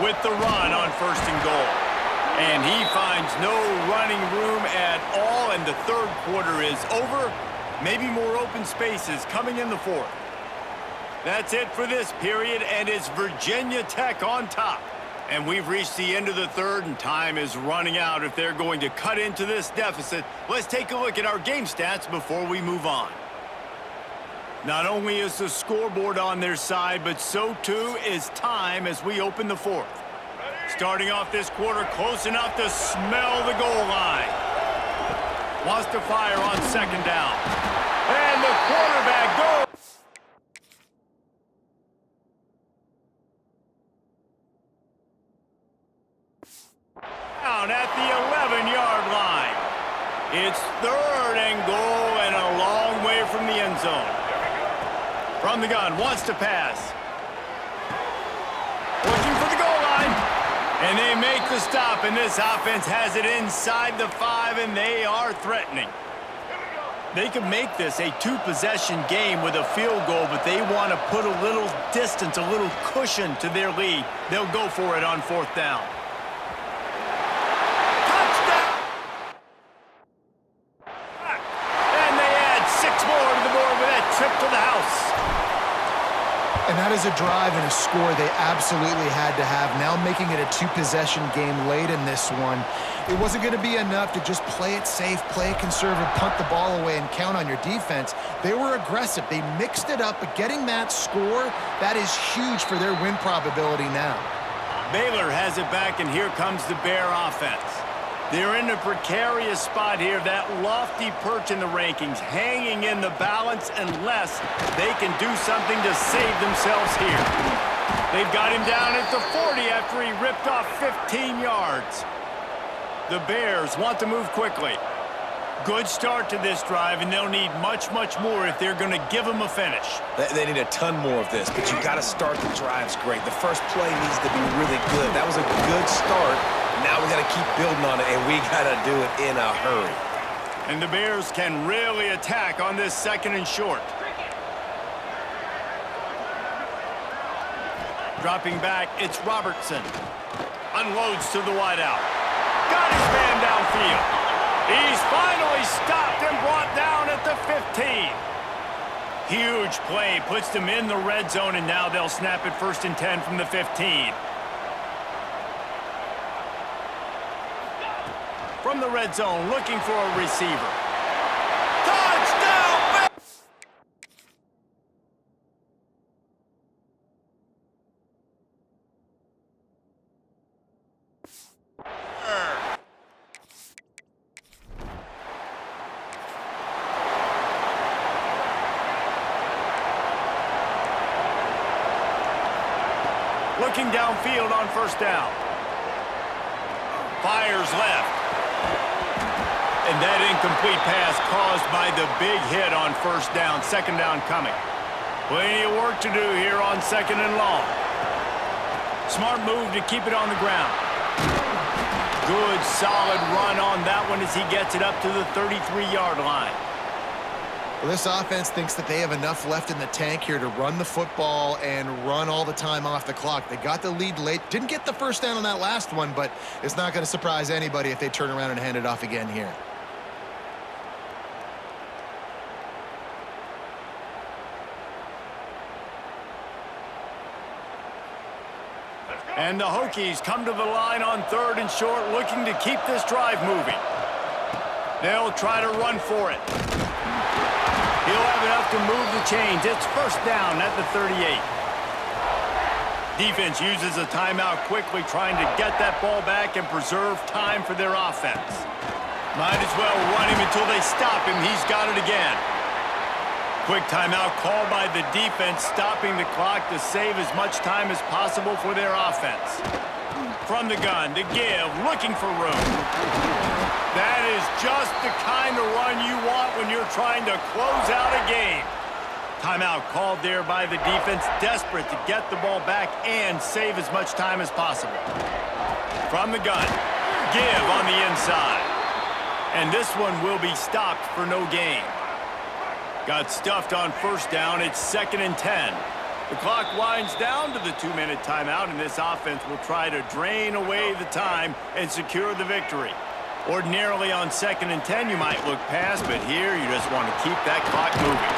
With the run on 1st and goal. And he finds no running room at all, and the 3rd quarter is over. Maybe more open spaces coming in the 4th. That's it for this period, and it's Virginia Tech on top. And we've reached the end of the 3rd, and time is running out if they're going to cut into this deficit. Let's take a look at our game stats before we move on. Not only is the scoreboard on their side, but so too is time as we open the 4th. Starting off this quarter close enough to smell the goal line. Wants to fire on 2nd down. And the quarterback goes. Down at the 11-yard line. It's 3rd and goal and a long way from the end zone. From the gun, wants to pass. Looking for the goal line. And they make the stop, and this offense has it inside the 5, and they are threatening. They can make this a 2-possession game with a field goal, but they want to put a little distance, a little cushion to their lead. They'll go for it on 4th down. Touchdown! And they add 6 more to the board with that trip to the house. And that is a drive and a score they absolutely had to have. Now making it a 2-possession game late in this one. It wasn't going to be enough to just play it safe, play it conservative, punt the ball away, and count on your defense. They were aggressive. They mixed it up, but getting that score, that is huge for their win probability now. Baylor has it back, and here comes the Bear offense. They're in a precarious spot here, that lofty perch in the rankings, hanging in the balance unless they can do something to save themselves here. They've got him down at the 40 after he ripped off 15 yards. The Bears want to move quickly. Good start to this drive, and they'll need much, much more if they're going to give them a finish. They need a ton more of this, but you got to start the drives great. The first play needs to be really good. That was a good start. Now we got to keep building on it, and we got to do it in a hurry. And the Bears can really attack on this 2nd and short. Dropping back, it's Robertson. Unloads to the wideout. Got his man downfield. He's finally stopped and brought down at the 15. Huge play, puts them in the red zone, and now they'll snap it 1st and 10 from the 15. From the red zone, looking for a receiver. Touchdown! Looking downfield on first down. Fires left. And that incomplete pass caused by the big hit on first down. Second down coming. Plenty of work to do here on second and long. Smart move to keep it on the ground. Good, solid run on that one as he gets it up to the 33-yard line. Well, this offense thinks that they have enough left in the tank here to run the football and run all the time off the clock. They got the lead late. Didn't get the first down on that last one, but it's not going to surprise anybody if they turn around and hand it off again here. And the Hokies come to the line on third and short, looking to keep this drive moving. They'll try to run for it. He'll have enough to move the chains. It's first down at the 38. Defense uses a timeout quickly, trying to get that ball back and preserve time for their offense. Might as well run him until they stop him. He's got it again. Quick timeout called by the defense, stopping the clock to save as much time as possible for their offense. From the gun, the give, looking for room. That is just the kind of run you want when you're trying to close out a game. Timeout called there by the defense, desperate to get the ball back and save as much time as possible. From the gun, give on the inside. And this one will be stopped for no gain. Got stuffed on first down. It's 2nd and 10. The clock winds down to the 2-minute timeout, and this offense will try to drain away the time and secure the victory. Ordinarily on 2nd and 10, you might look past, but here you just want to keep that clock moving.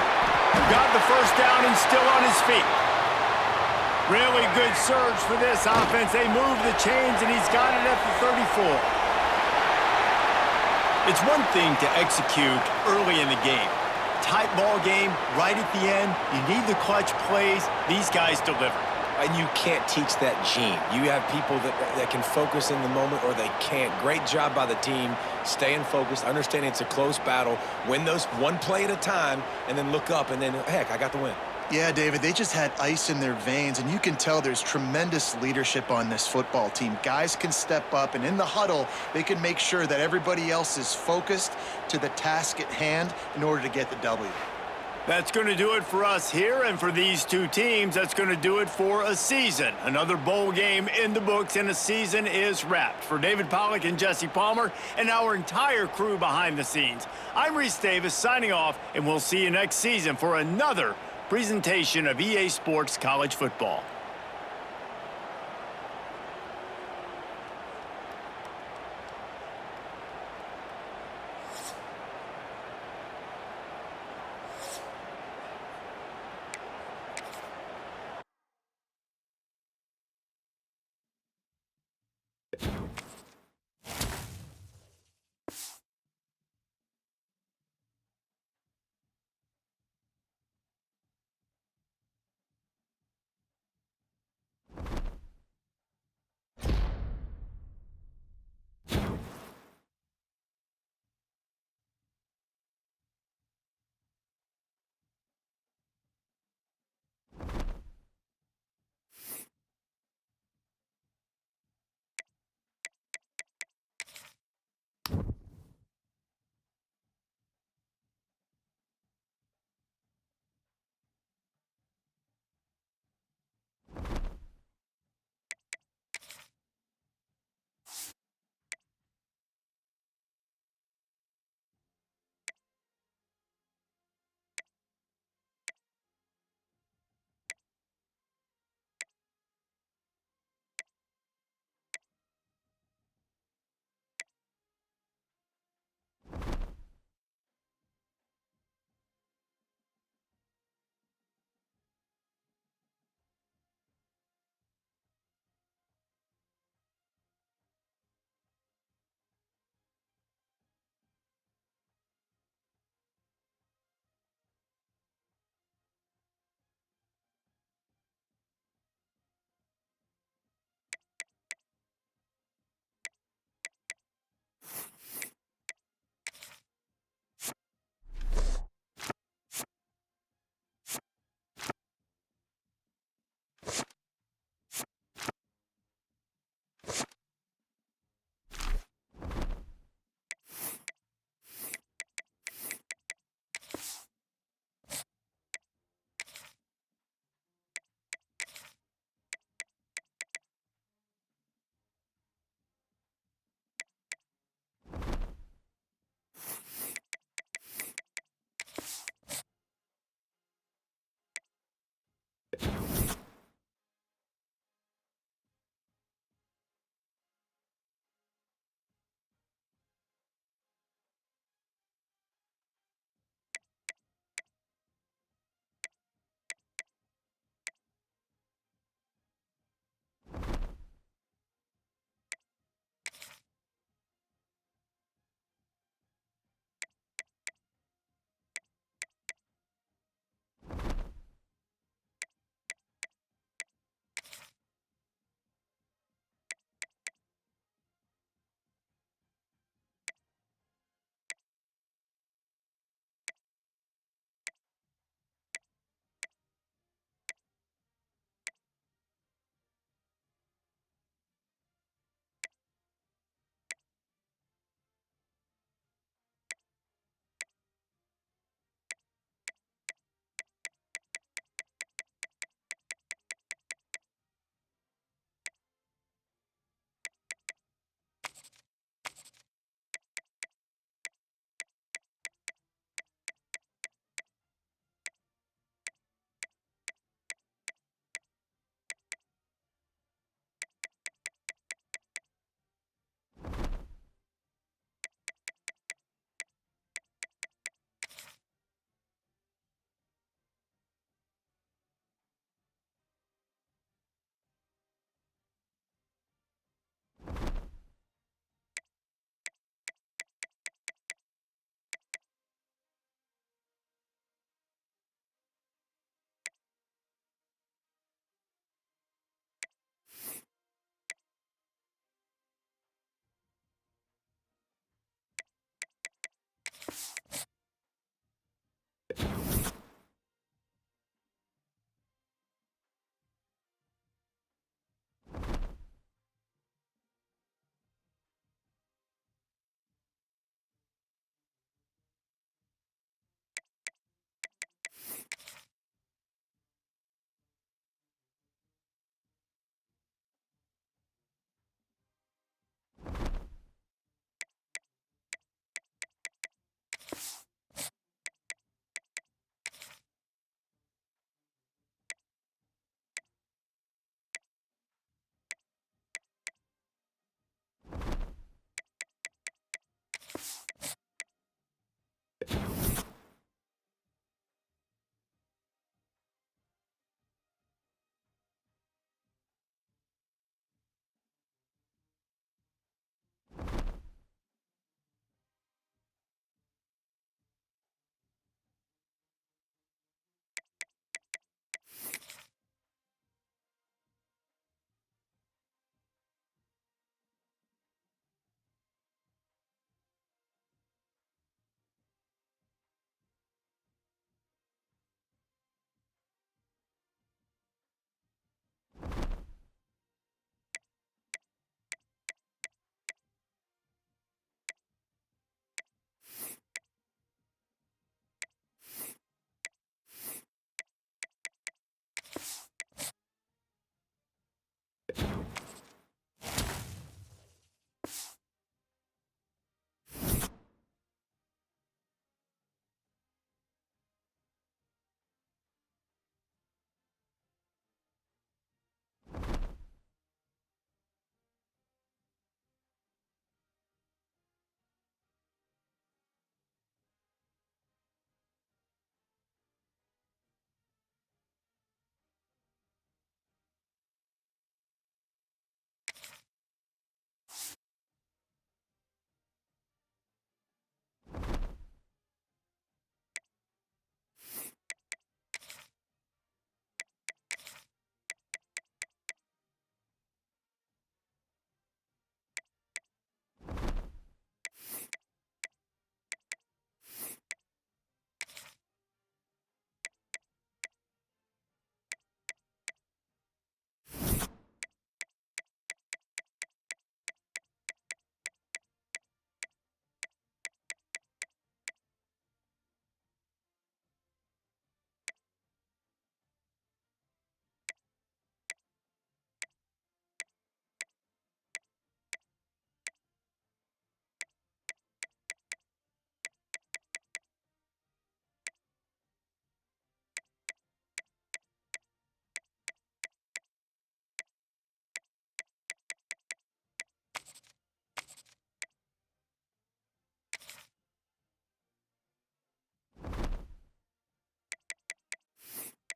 Got the first down and still on his feet. Really good surge for this offense. They move the chains, and he's got it at the 34. It's one thing to execute early in the game. Tight ball game, right at the end. You need the clutch plays. These guys deliver. And you can't teach that gene. You have people that can focus in the moment or they can't. Great job by the team, staying focused, understanding it's a close battle, win those one play at a time, and then look up and then, heck, I got the win. Yeah, David, they just had ice in their veins, and you can tell there's tremendous leadership on this football team. Guys can step up, and in the huddle, they can make sure that everybody else is focused to the task at hand in order to get the W. That's going to do it for us here, and for these two teams, that's going to do it for a season. Another bowl game in the books, and a season is wrapped. For David Pollack and Jesse Palmer and our entire crew behind the scenes, I'm Reese Davis signing off, and we'll see you next season for another presentation of EA Sports College Football. you